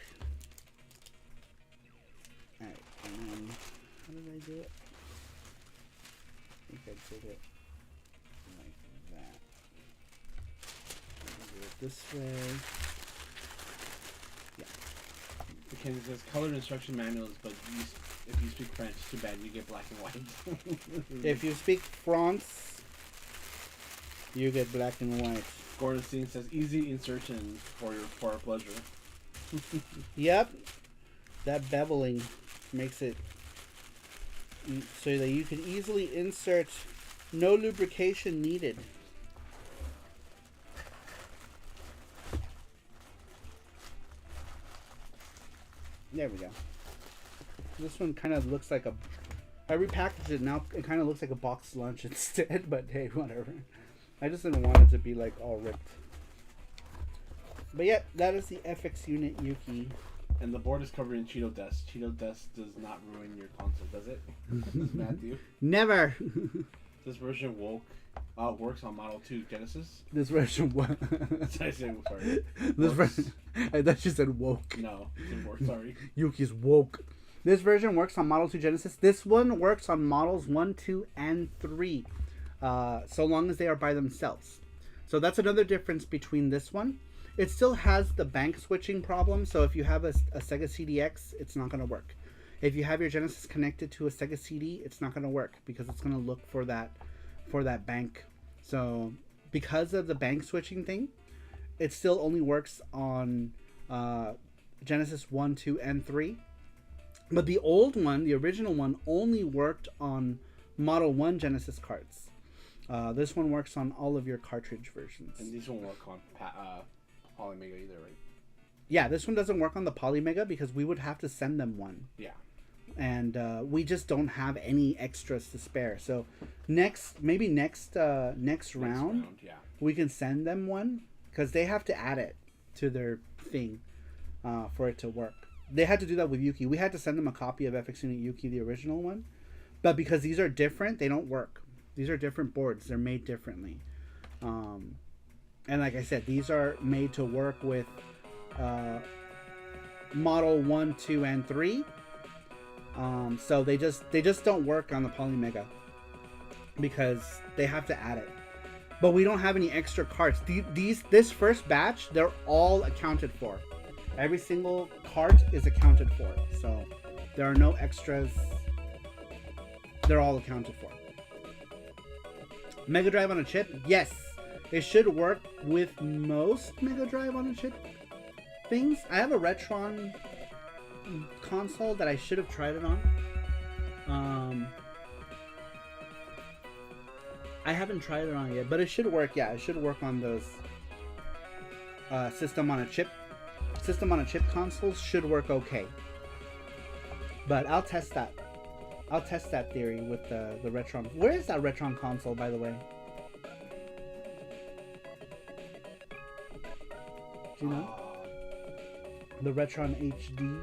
Alright, how did I do it? I think I did it like that. Do it this way. Yeah. Because it says colored instruction manuals, but if you speak French, too bad, you get black and white. If you speak France, you get black and white. Gordon Steen says easy insertion for our pleasure. Yep. That beveling makes it so that you can easily insert, no lubrication needed. There we go. This one kind of looks like a... I repackaged it now. It kind of looks like a boxed lunch instead, but hey, whatever. I just didn't want it to be like all ripped. But yeah, that is the FX Unit Yuki. And the board is covered in Cheeto dust. Cheeto dust does not ruin your console, does it? Does Matthew? Never. This version works on Model 2 Genesis. This version what? Did I say sorry? This version. I thought you said woke. No, it works. Sorry. Yuki's woke. This version works on Model 2 Genesis. This one works on Models 1, 2, and 3. So long as they are by themselves. So that's another difference between this one. It still has the bank switching problem. So if you have a Sega CDX, it's not going to work. If you have your Genesis connected to a Sega CD, it's not going to work because it's going to look for that bank. So because of the bank switching thing, it still only works on Genesis 1, 2, and 3. But the old one, the original one, only worked on Model 1 Genesis cards. This one works on all of your cartridge versions. And these won't work on Polymega either, right? Yeah, this one doesn't work on the Polymega because we would have to send them one. Yeah. And we just don't have any extras to spare. So next round, yeah, we can send them one because they have to add it to their thing for it to work. They had to do that with Yuki. We had to send them a copy of FX Unit Yuki, the original one. But because these are different, they don't work. These are different boards. They're made differently. And like I said, these are made to work with Model 1, 2, and 3. So they just don't work on the Polymega because they have to add it. But we don't have any extra cards. This first batch, they're all accounted for. Every single cart is accounted for. So there are no extras. They're all accounted for. Mega Drive on a chip? Yes. It should work with most Mega Drive on a chip things. I have a Retron console that I should have tried it on. I haven't tried it on yet, but it should work. Yeah, it should work on those system on a chip consoles. Should work okay. But I'll test that. I'll test that theory with the Retron. Where is that Retron console, by the way? Do you know? The Retron HD.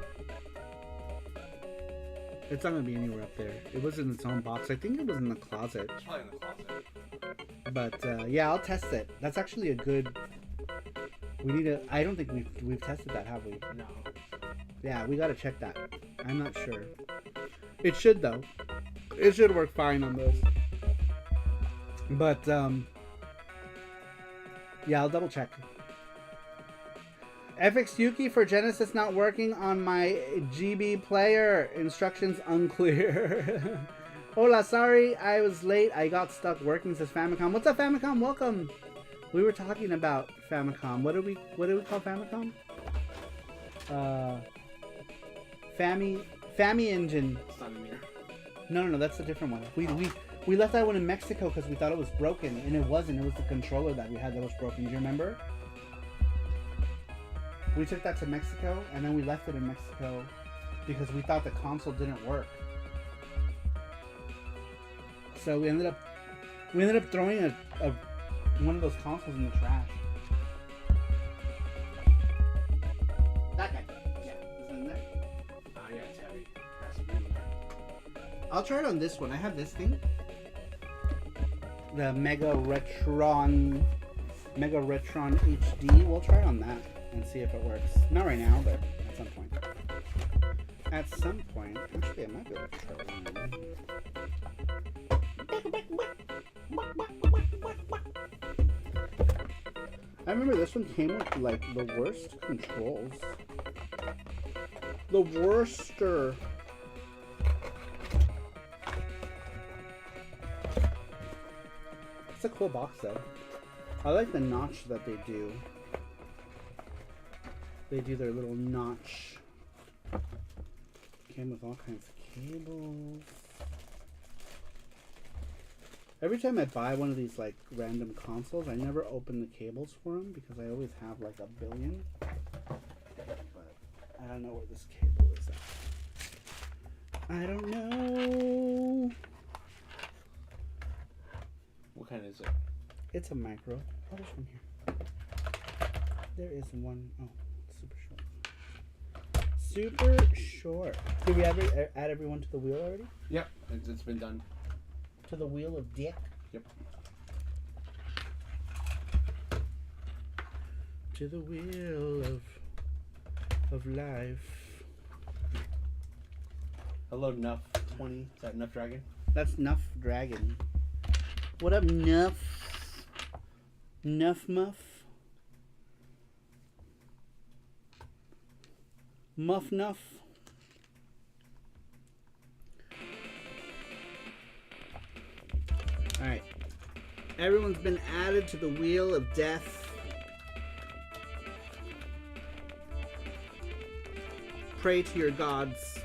It's not gonna be anywhere up there. It was in its own box. I think it was in the closet. It's probably in the closet. But yeah, I'll test it. That's actually a good. We need to. I don't think we've tested that, have we? No. Yeah, we gotta check that. I'm not sure. It should though. It should work fine on those. But yeah, I'll double check. FX Yuki for Genesis not working on my GB player. Instructions unclear. Hola, sorry I was late. I got stuck working, says Famicom. What's up, Famicom? Welcome. We were talking about Famicom. What do we call Famicom? Fami Engine. It's not in here. No, that's a different one. We left that one in Mexico because we thought it was broken, and it wasn't. It was the controller that we had that was broken. Do you remember? We took that to Mexico, and then we left it in Mexico because we thought the console didn't work. So we ended up throwing one of those consoles in the trash. That guy. Yeah, is it in there? Oh yeah, it's heavy. Has to be in there. I'll try it on this one. I have this thing. The Mega Retron HD. We'll try it on that and see if it works. Not right now, but at some point. At some point. Actually, I might be able to try it on. I remember this one came with like the worst controls. The worster. It's a cool box though. I like the notch that they do. They do their little notch. Came with all kinds of cables. Every time I buy one of these like random consoles, I never open the cables for them because I always have like a billion. But I don't know where this cable is I don't know. What kind is it? It's a micro. Oh, there's one here. There is one. Oh, super short. Super short. Did we ever add everyone to the wheel already? Yep, it's been done. To the wheel of dick? Yep. To the wheel of life. Hello, Nuff 20. Is that Nuff Dragon? That's Nuff Dragon. What up, Nuff? Nuff Muff? Muff Nuff? Alright. Everyone's been added to the wheel of death. Pray to your gods.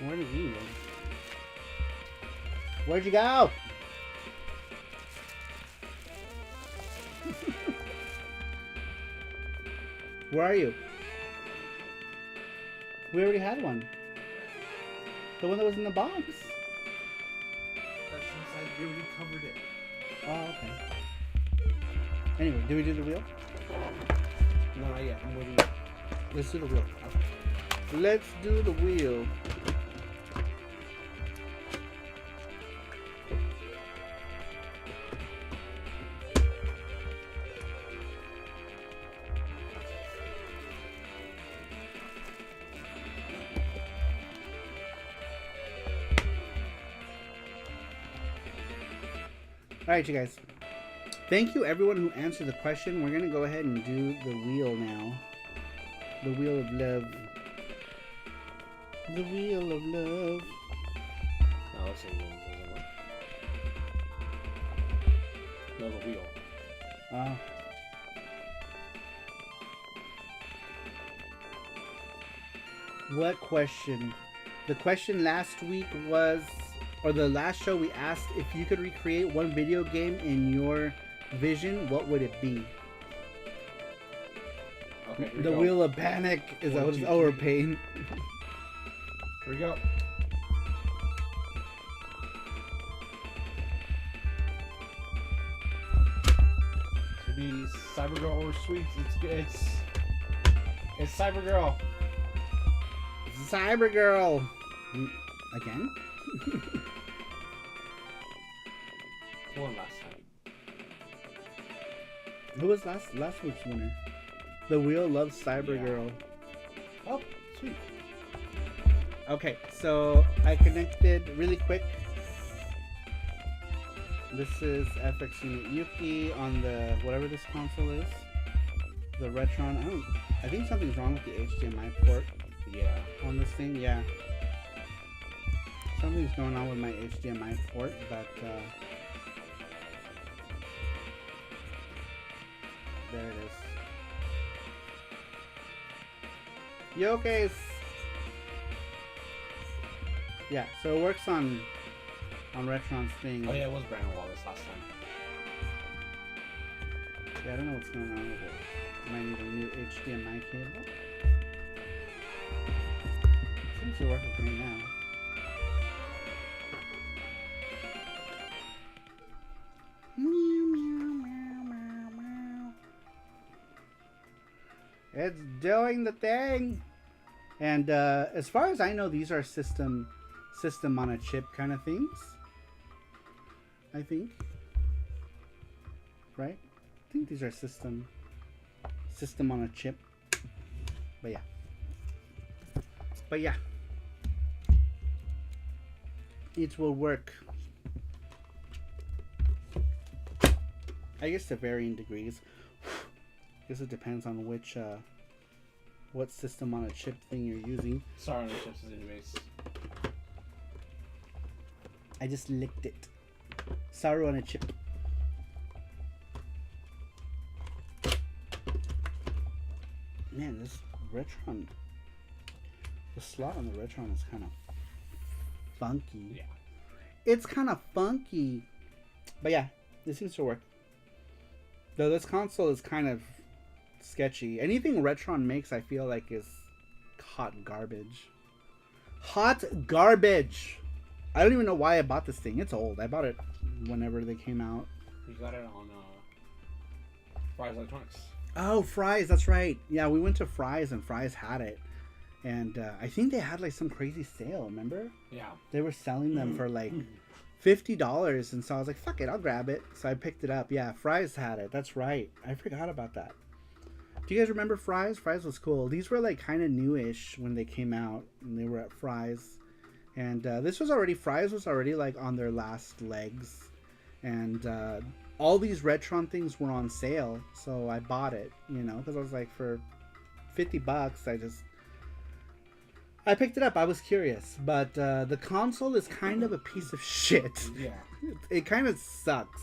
Where did you go? Where'd you go? Where are you? We already had one. The one that was in the box. That's inside. We already covered it. Oh, okay. Anyway, do we do the wheel? No, not yet. I'm waiting. Let's do the wheel. Let's do the wheel. Alright, you guys. Thank you, everyone who answered the question. We're going to go ahead and do the wheel now. The wheel of love. The wheel of love. No, let's see. Doesn't work. No, the wheel. What question? The question last week was, or the last show we asked, if you could recreate one video game in your vision, what would it be? Okay, The Wheel of Panic is One, what is two, or three. pain. Here we go. Should be Cybergirl or Sweets. It's Cybergirl. Cybergirl. Again? Who won last time? Who was last week's winner? The Wheel loves Cybergirl. Oh, sweet. Okay, so I connected really quick. This is FX Unit Yuki on the whatever this console is. The Retron. I think something's wrong with the HDMI port Yeah. on this thing. Yeah. Something's going on with my HDMI port, but there it is. Yokes! Yeah, so it works on Retron's thing. Oh yeah, it was Brandon Wallace last time. Yeah, I don't know what's going on with it. Might need a new HDMI cable. Seems to work with me now. It's doing the thing. And as far as I know, these are system on a chip kind of things. I think. Right? I think these are system on a chip. But yeah. It will work. I guess to varying degrees. I guess it depends on which what system on a chip thing you're using. Sorry on the chips is anyways. I just licked it. Saru on a chip. Man, this Retron, the slot on the Retron is kind of funky. Yeah. It's kind of funky. But yeah, this seems to work. Though this console is kind of sketchy. Anything Retron makes, I feel like, is hot garbage. Hot garbage! I don't even know why I bought this thing. It's old. I bought it whenever they came out. You got it on Fry's Electronics. Oh, Fry's, that's right. Yeah, we went to Fry's and Fry's had it. And I think they had like some crazy sale, remember? Yeah. They were selling them for like $50. And so I was like, fuck it, I'll grab it. So I picked it up. Yeah, Fry's had it. That's right. I forgot about that. Do you guys remember Fry's? Fry's was cool. These were like kind of newish when they came out. And they were at Fry's. And this was already, Fry's was already like on their last legs. And all these Retron things were on sale. So I bought it, you know, because I was like, for $50, I picked it up. I was curious. But the console is kind of a piece of shit. Yeah. It kind of sucks.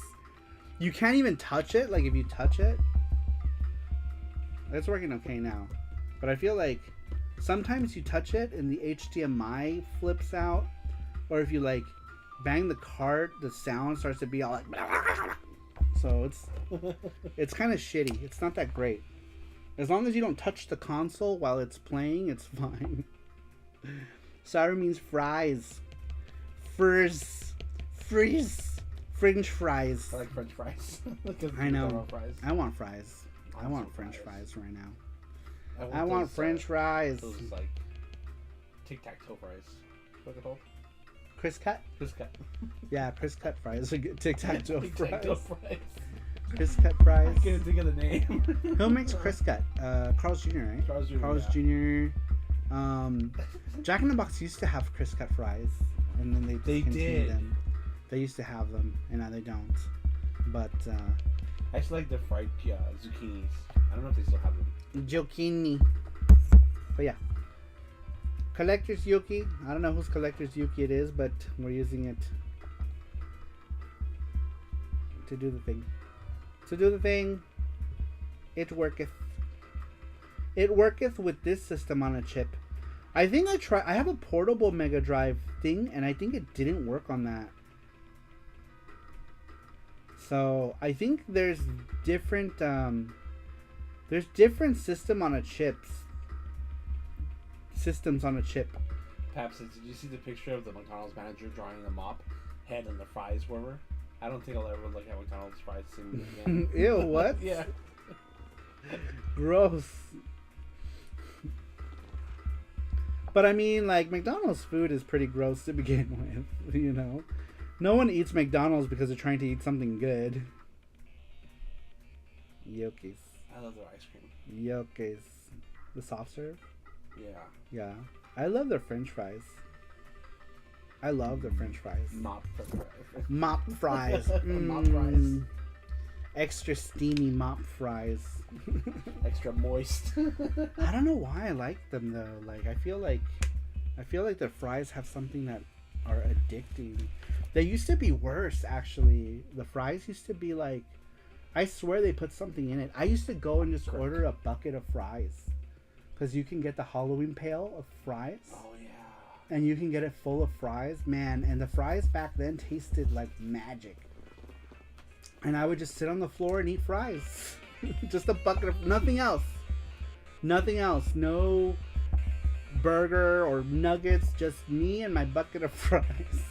You can't even touch it. Like, if you touch it, it's working okay now. But I feel like sometimes you touch it and the HDMI flips out. Or if you, like, bang the cart, the sound starts to be all like... Blah, blah, blah. So it's kind of shitty. It's not that great. As long as you don't touch the console while it's playing, it's fine. Saru means fries. Fries. French fries. I like French fries. I know. Fries. I want fries. I want French fries right now. I want French fries. Those like tic-tac-toe fries. What's it called? Crisp cut? Crisp cut. Yeah, crisp cut fries. Tic-tac-toe Tic-tac-toe fries. fries. Crisp cut fries. I can't think of the name. Who makes crisp cut? Carl's Jr., right? Carl's Jr. Jack in the Box used to have crisp cut fries, and then they discontinued them. They used to have them, and now they don't. But I actually like the fried zucchinis. I don't know if they still have them. zucchini. But yeah, Collector's Yuki. I don't know whose Collector's Yuki it is, but we're using it to do the thing. To do the thing. It worketh. It worketh with this system on a chip. I think I have a portable Mega Drive thing, and I think it didn't work on that. So I think there's different system on a chips. Systems on a chip. Paps, did you see the picture of the McDonald's manager drawing the mop head and the fries were? I don't think I'll ever look at McDonald's fries again. Ew, what? Yeah. Gross. But I mean, like, McDonald's food is pretty gross to begin with, you know? No one eats McDonald's because they're trying to eat something good. Yokis. I love their ice cream. Yokis. The soft serve? Yeah. Yeah. I love their French fries. I love their French fries. Mop fries. Mop fries. Mop fries. Extra steamy mop fries. Extra moist. I don't know why I like them though. Like I feel like their fries have something that are addicting. They used to be worse actually. The fries used to be like, I swear they put something in it. I used to go and just order a bucket of fries. Because you can get the Halloween pail of fries. Oh yeah. And you can get it full of fries. Man, and the fries back then tasted like magic. And I would just sit on the floor and eat fries. Just a bucket of nothing else. Nothing else. No burger or nuggets. Just me and my bucket of fries.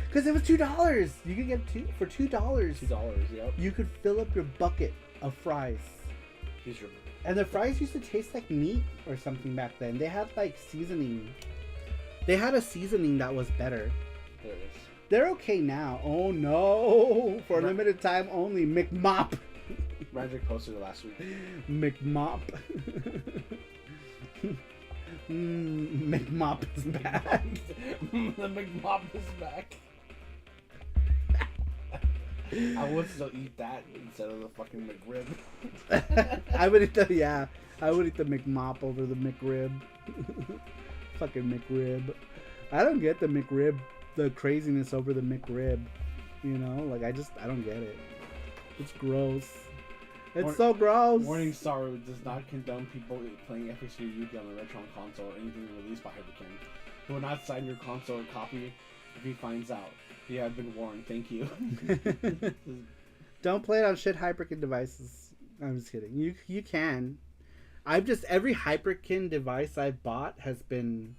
Because it was $2. You could get two for $2. $2, yep. You could fill up your bucket of fries. Here's your... And the fries used to taste like meat or something back then. They had like seasoning. They had a seasoning that was better. There it is. They're okay now. Oh no! For a limited time only. McMop. Magic posted it last week. McMop. McMop is back. The McMop is back. I would still eat that instead of the fucking McRib. I would eat the McMop over the McRib. Fucking McRib. I don't get the McRib the craziness over the McRib. You know, like I don't get it. It's gross. It's so gross. Warning: Saru does not condone people playing FHC Yu-Gi-Oh! On the Retron console or anything released by Hyperkin. He will not sign your console or copy if he finds out. You have been warned. Thank you. Don't play it on shit Hyperkin devices. I'm just kidding. You can. Every Hyperkin device I've bought has been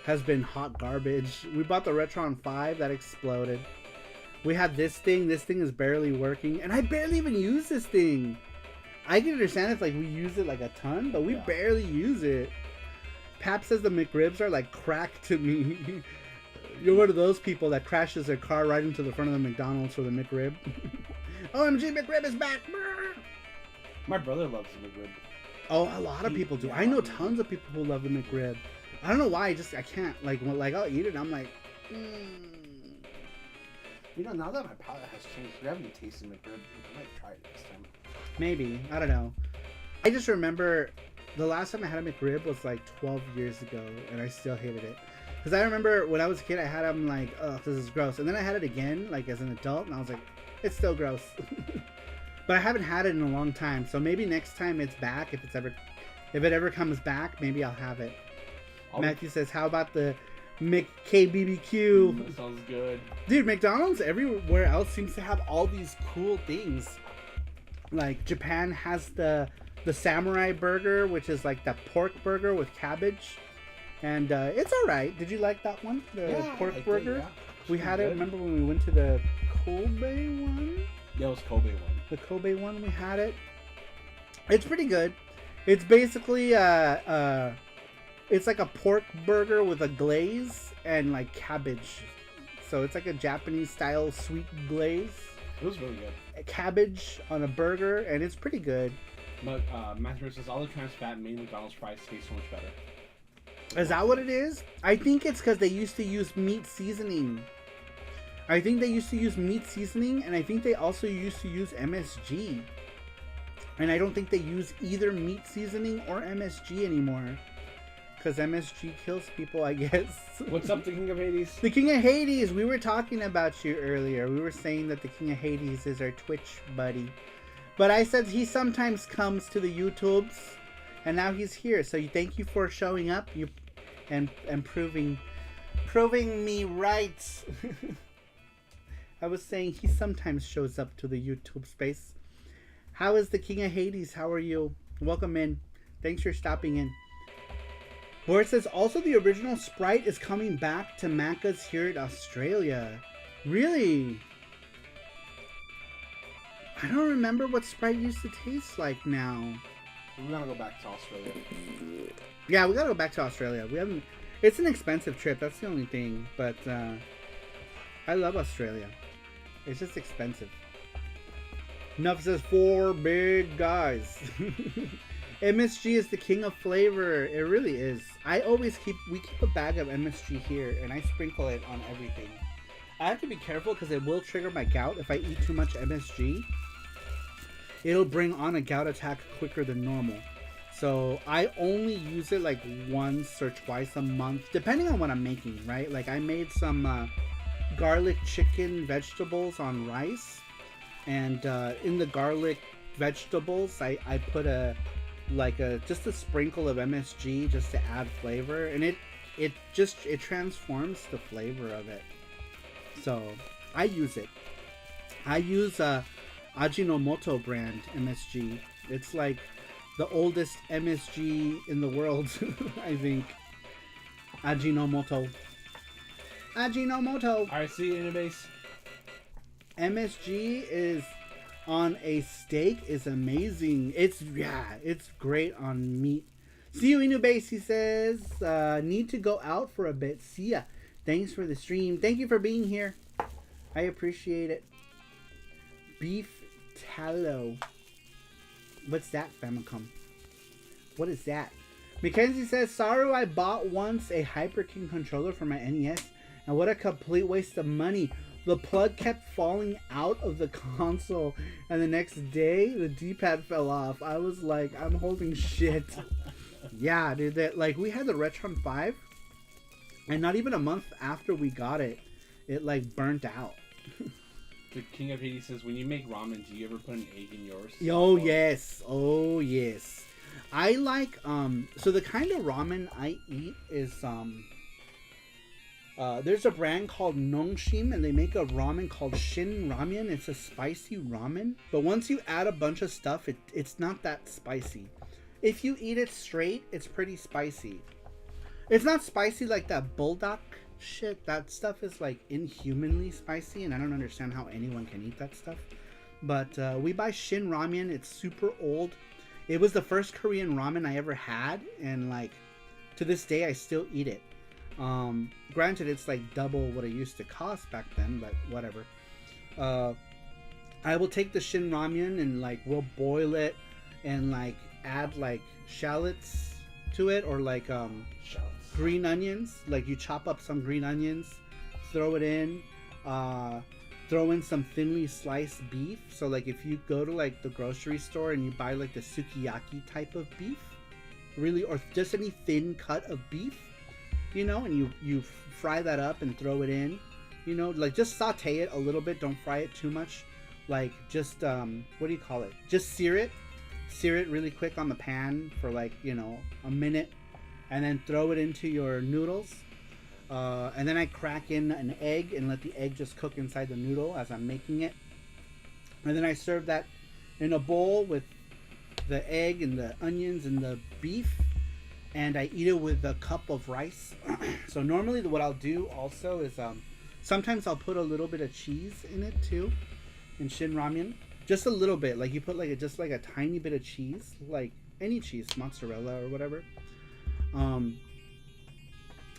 hot garbage. We bought the Retron 5 that exploded. We had this thing. This thing is barely working, and I barely even use this thing. I can understand if like we use it like a ton, but we barely use it. Pap says the McRibs are like crack to me. You're one of those people that crashes their car right into the front of the McDonald's for the McRib. OMG, McRib is back! My brother loves the McRib. Oh, a lot of people do. I know tons of people who love the McRib. I don't know why. I can't. Like I'll eat it. I'm like, You know, now that my palate has changed, we haven't tasted McRib. I might try it next time. Maybe. I don't know. I just remember the last time I had a McRib was like 12 years ago, and I still hated it. Because I remember when I was a kid, I had them like, oh, this is gross. And then I had it again, like as an adult, and I was like, it's still gross. But I haven't had it in a long time, so maybe next time it's back, if it ever comes back, maybe I'll have it. Matthew says, how about the McKBBQ? That sounds good. Dude, McDonald's everywhere else seems to have all these cool things. Like Japan has the samurai burger, which is like the pork burger with cabbage. And it's alright. Did you like that one? The pork burger? Yeah. We had it, remember when we went to the Kobe one? Yeah, it was Kobe one. The Kobe one, we had it. It's pretty good. It's basically it's like a pork burger with a glaze and like cabbage. So it's like a Japanese style sweet glaze. It was really good. Cabbage on a burger, and it's pretty good. But Matthew says all the trans fat made McDonald's fries taste so much better. Is that what it is? I think it's because they used to use meat seasoning. And I think they also used to use MSG. And I don't think they use either meat seasoning or MSG anymore. Because MSG kills people, I guess. What's up, the King of Hades? The King of Hades! We were talking about you earlier. We were saying that the King of Hades is our Twitch buddy. But I said he sometimes comes to the YouTubes. And now he's here. So thank you for showing up and proving me right. I was saying he sometimes shows up to the YouTube space. How is the King of Hades? How are you? Welcome in. Thanks for stopping in. Boris says, also the original Sprite is coming back to Macca's here in Australia. Really? I don't remember what Sprite used to taste like now. We gotta go back to Australia. Yeah, we gotta go back to Australia. We haven't. It's an expensive trip. That's the only thing. But I love Australia. It's just expensive. Nuff says 4 big guys. MSG is the king of flavor. It really is. We keep a bag of MSG here, and I sprinkle it on everything. I have to be careful because it will trigger my gout if I eat too much MSG. It'll bring on a gout attack quicker than normal. So I only use it like once or twice a month, depending on what I'm making, right? Like I made some garlic chicken vegetables on rice, and in the garlic vegetables I put just a sprinkle of MSG just to add flavor, and it transforms the flavor of it. So I use it. I use Ajinomoto brand MSG. It's like the oldest MSG in the world, I think. Ajinomoto. Alright, see you in the base. MSG is on a steak is amazing. It's great on meat. See you in your base, he says. Need to go out for a bit. See ya. Thanks for the stream. Thank you for being here. I appreciate it. Beef tallow. What's that, Famicom? What is that? Mackenzie says, Saru, I bought once a Hyper King controller for my NES, and what a complete waste of money. The plug kept falling out of the console, and the next day, the D-pad fell off. I was like, I'm holding shit. Yeah, dude, we had the Retron 5. And not even a month after we got it, it like burnt out. The King of Hades says, when you make ramen, do you ever put an egg in yours? Oh yes, oh yes. I like so the kind of ramen I eat is there's a brand called Nongshim, and they make a ramen called Shin Ramen. It's a spicy ramen, but once you add a bunch of stuff, it's not that spicy. If you eat it straight, it's pretty spicy. It's not spicy like that bulldog shit. That stuff is like inhumanly spicy, and I don't understand how anyone can eat that stuff. But we buy Shin Ramen. It's super old. It was the first Korean ramen I ever had, and like to this day I still eat it. Granted, it's like double what it used to cost back then, but whatever. I will take the Shin Ramen and like we'll boil it and like add like shallots to it, or like green onions. Like you chop up some green onions, throw it in, throw in some thinly sliced beef. So like if you go to like the grocery store and you buy like the sukiyaki type of beef, really, or just any thin cut of beef, you know, and you fry that up and throw it in, you know, like just saute it a little bit, don't fry it too much, like just what do you call it, just sear it really quick on the pan for like, you know, a minute, and then throw it into your noodles, and then I crack in an egg and let the egg just cook inside the noodle as I'm making it, and then I serve that in a bowl with the egg and the onions and the beef, and I eat it with a cup of rice. So normally what I'll do also is sometimes I'll put a little bit of cheese in it too, in Shin Ramen. Just a little bit, like you put like just like a tiny bit of cheese, like any cheese, mozzarella or whatever.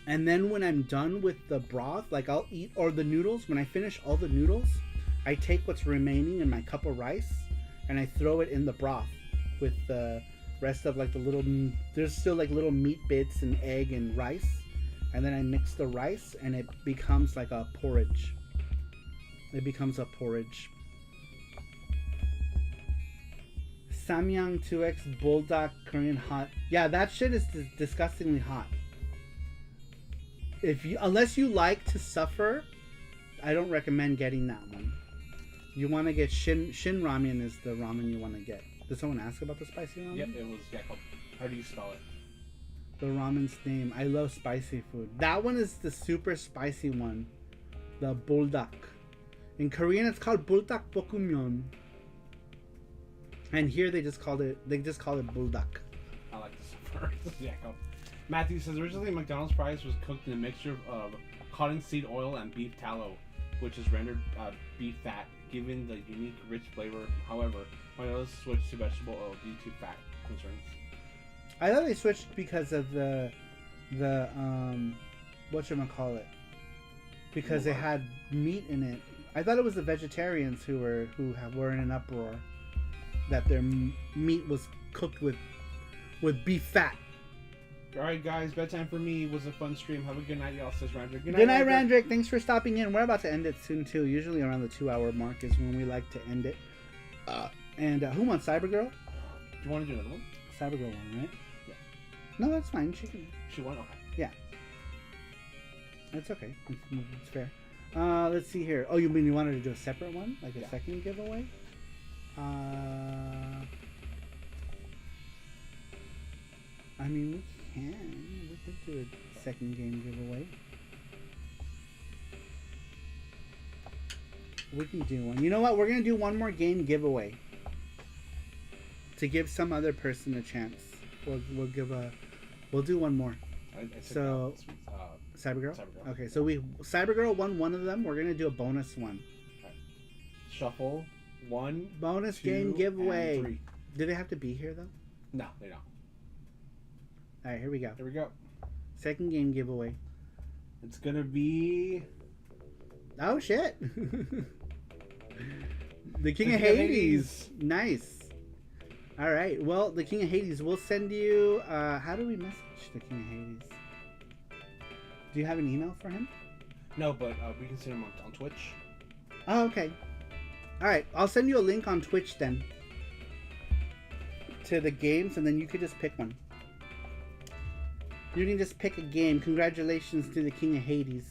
And then when I'm done with the broth, like I'll eat, or the noodles, when I finish all the noodles, I take what's remaining in my cup of rice and I throw it in the broth with the rest of like the little, there's still like little meat bits and egg and rice, and then I mix the rice and it becomes like a porridge. It becomes a porridge. Samyang 2X Bulldog Korean hot. Yeah, that shit is disgustingly hot. Unless you like to suffer, I don't recommend getting that one. You want to get Shin Ramen is the ramen you want to get. Did someone ask about the spicy ramen? Yep, it was Jacob. How do you spell it? The ramen's name. I love spicy food. That one is the super spicy one. The buldak. In Korean, it's called buldak bokumyeon. And here they just call it buldak. I like this first. Jacob. Matthew says originally McDonald's fries was cooked in a mixture of cottonseed oil and beef tallow, which is rendered beef fat, giving the unique rich flavor. However, McDonald's switched to vegetable oil due to fat concerns. I thought they switched because of the whatchamacallit, because they had meat in it. I thought it was the vegetarians who were in an uproar that their meat was cooked with beef fat. Alright guys, bedtime for me. Was a fun stream. Have a good night, y'all, says Randrick. Good night, Randrick. Thanks for stopping in. We're about to end it soon too. Usually around the 2-hour mark is when we like to end it. And who wants Cybergirl? Do you want to do another one? Cybergirl one, right? Yeah. No, that's fine. She won? Okay. Yeah. That's okay. It's fair. Let's see here. Oh, you mean you wanted to do a separate one? Like a second giveaway? I mean, we could do a second game giveaway. We can do one. You know what? We're gonna do one more game giveaway to give some other person a chance. We'll do one more. So, Cybergirl? Cybergirl. Okay, so Cybergirl won one of them. We're gonna do a bonus one. Right. Shuffle 1. Bonus 2, game giveaway. and 3. Do they have to be here though? No, they don't. All right, here we go. Here we go. Second game giveaway. It's gonna be. Oh shit! The King of Hades. Nice. All right. Well, the King of Hades. We'll send you. How do we message the King of Hades? Do you have an email for him? No, but we can send him on Twitch. Oh, okay. All right. I'll send you a link on Twitch then to the games, and then you could just pick one. You can just pick a game. Congratulations to the King of Hades.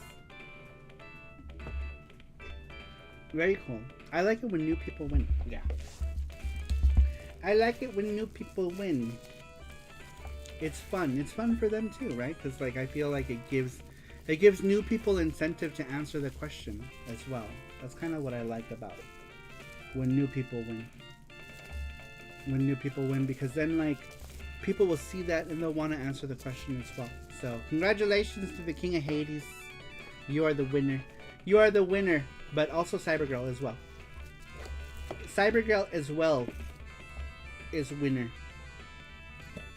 Very cool. I like it when new people win. Yeah. I like it when new people win. It's fun. It's fun for them too, right? Because like I feel like it gives new people incentive to answer the question as well. That's kind of what I like about when new people win. When new people win, because then like people will see that and they'll want to answer the question as well. So congratulations to the King of Hades. You are the winner. You are the winner, but also Cybergirl as well. Cybergirl as well is winner.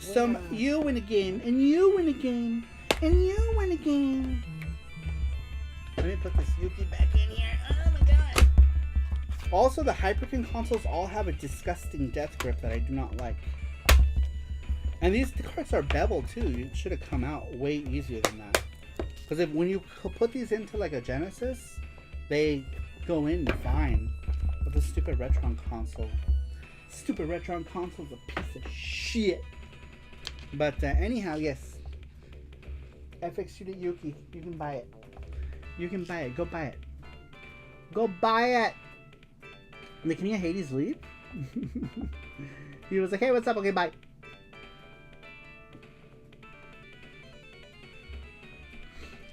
So you win a game, and you win a game, and you win a game. Let me put this Yuki back in here. Oh my god. Also, the Hyperkin consoles all have a disgusting death grip that I do not like. And these cards are beveled too. It should have come out way easier than that. Because when you put these into like a Genesis, they go in fine. But the stupid Retron console. Stupid Retron console's a piece of shit. But anyhow, yes. FX Studio Yuki, you can buy it. You can buy it. Go buy it. Go buy it! And the King of Hades leave? He was like, hey, what's up? Okay, bye.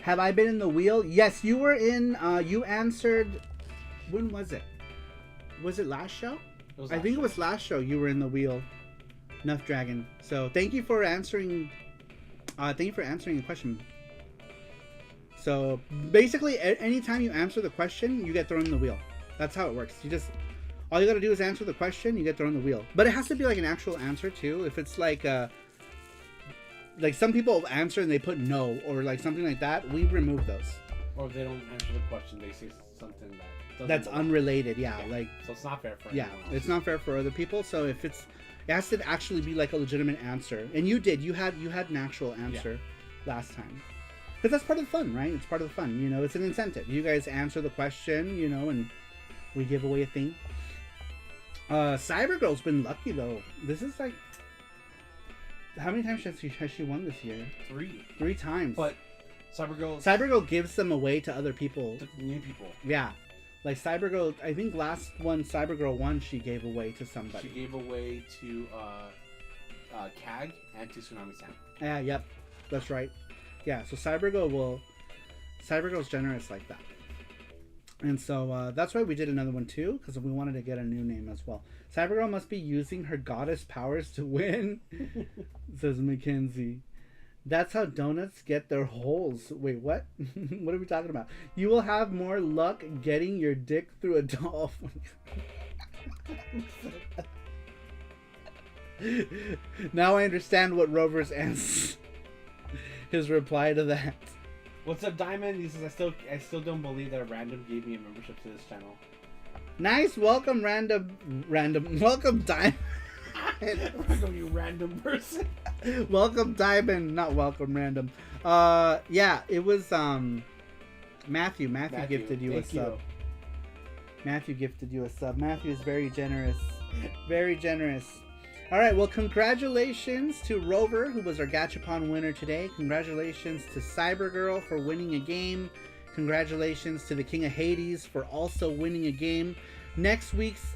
Have I been in the wheel? Yes, you were in, you answered, when was it? Was it last show? I think it was last show you were in the wheel. Nuff Dragon. So thank you for answering the question. So basically anytime you answer the question, you get thrown in the wheel. That's how it works. All you gotta do is answer the question, you get thrown in the wheel. But it has to be like an actual answer too. If it's like some people answer and they put no or like something like that, we remove those. Or if they don't answer the question, they say something that's unrelated. Yeah, like so it's not fair for anyone else. It's not fair for other people. So if it has to actually be like a legitimate answer, and you had an actual answer last time, because that's part of the fun, right? It's part of the fun. You know, it's an incentive. You guys answer the question, you know, and we give away a thing. Cybergirl's been lucky though. This is like, how many times has she won this year? 3 times. But Cybergirl gives them away to other people. To new people. Yeah. Like Cybergirl, I think last one Cybergirl won, she gave away to somebody. She gave away to Kag and to Tsunami-san. Yeah, yep. That's right. Yeah, so Cybergirl's generous like that. And so that's why we did another one too, because we wanted to get a new name as well. Cybergirl must be using her goddess powers to win, says Mackenzie. That's how donuts get their holes. Wait, what? What are we talking about? You will have more luck getting your dick through a doll. Now I understand what Rover's answer. His reply to that. What's up, Diamond? He says, I still don't believe that a random gave me a membership to this channel. Nice, welcome, random, welcome, Diamond. Welcome, you random person. Welcome, Diamond, not welcome, random. Yeah, it was Matthew. Matthew gifted you a sub. Matthew gifted you a sub. Matthew is very generous, very generous. All right, well, congratulations to Rover, who was our Gachapon winner today. Congratulations to Cybergirl for winning a game. Congratulations to the King of Hades for also winning a game. Next week's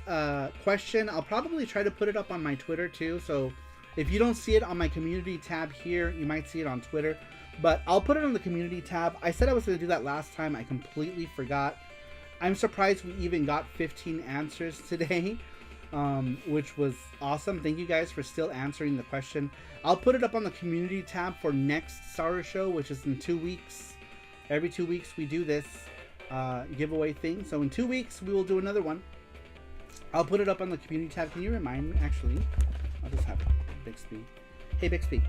question, I'll probably try to put it up on my Twitter too. So if you don't see it on my community tab here, you might see it on Twitter. But I'll put it on the community tab. I said I was going to do that last time. I completely forgot. I'm surprised we even got 15 answers today. Which was awesome. Thank you guys for still answering the question. I'll put it up on the community tab for next SaruShow, which is in 2 weeks. Every 2 weeks we do this giveaway thing. So in 2 weeks we will do another one. I'll put it up on the community tab. Can you remind me? Actually, I'll just have Bixby. Hey Bixby.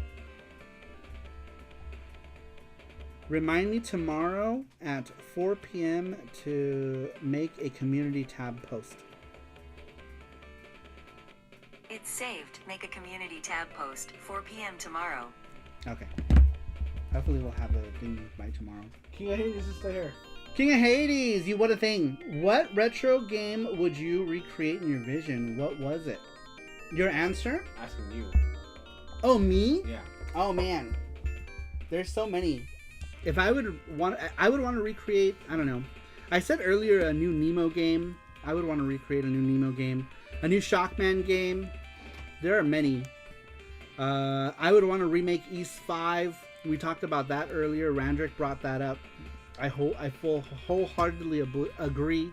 Remind me tomorrow at 4 p.m. to make a community tab post. It's saved. Make a community tab post. 4 p.m. tomorrow. Okay. Hopefully we'll have a thing by tomorrow. King of Hades is still here. King of Hades, you what a thing. What retro game would you recreate in your vision? What was it? Your answer? Asking you. Oh, me? Yeah. Oh, man. There's so many. If I would want to recreate. I don't know. I said earlier a new Nemo game. I would want to recreate a new Nemo game, a new Shockman game. There are many. I would want to remake East 5. We talked about that earlier. Randrick brought that up. I wholeheartedly agree.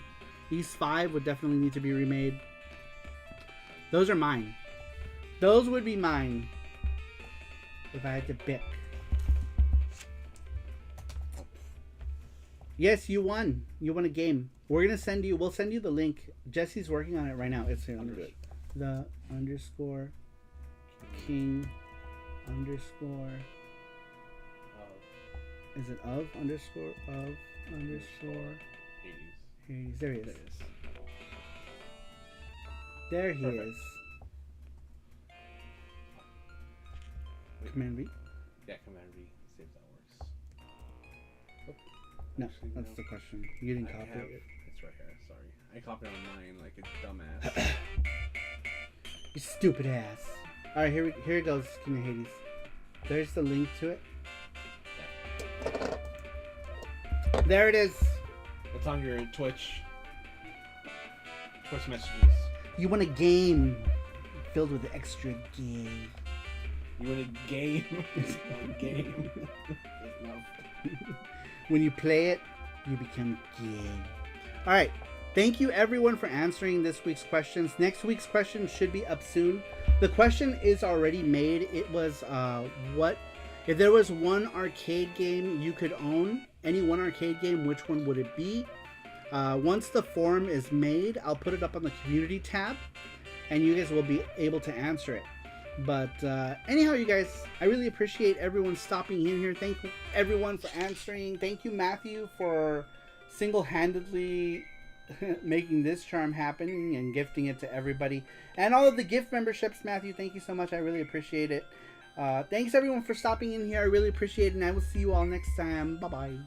East 5 would definitely need to be remade. Those are mine. Those would be mine if I had to pick. Yes, you won. You won a game. We'll send you the link. Jesse's working on it right now. It's here. Let me do it. The underscore king underscore. Is it of underscore Hades? There he is. There he is. Command V? Yeah, Command V. See if that works. No, Actually, that's no. the question. You didn't I copy have it. It's right here. Sorry, I copied it on mine like a dumbass. You stupid ass. Alright, here it goes, King of Hades. There's the link to it. There it is. It's on your Twitch messages. You want a game filled with extra gay. You want a game? It's not a game. No. When you play it, you become gay. Alright. Thank you everyone for answering this week's questions. Next week's question should be up soon. The question is already made. It was what if there was one arcade game you could own, any one arcade game, which one would it be? Once the form is made, I'll put it up on the community tab and you guys will be able to answer it. But anyhow, you guys, I really appreciate everyone stopping in here. Thank you everyone for answering. Thank you, Matthew, for single-handedly making this charm happen and gifting it to everybody. And all of the gift memberships, Matthew, thank you so much. I really appreciate it. Thanks everyone for stopping in here. I really appreciate it, and I will see you all next time. Bye-bye.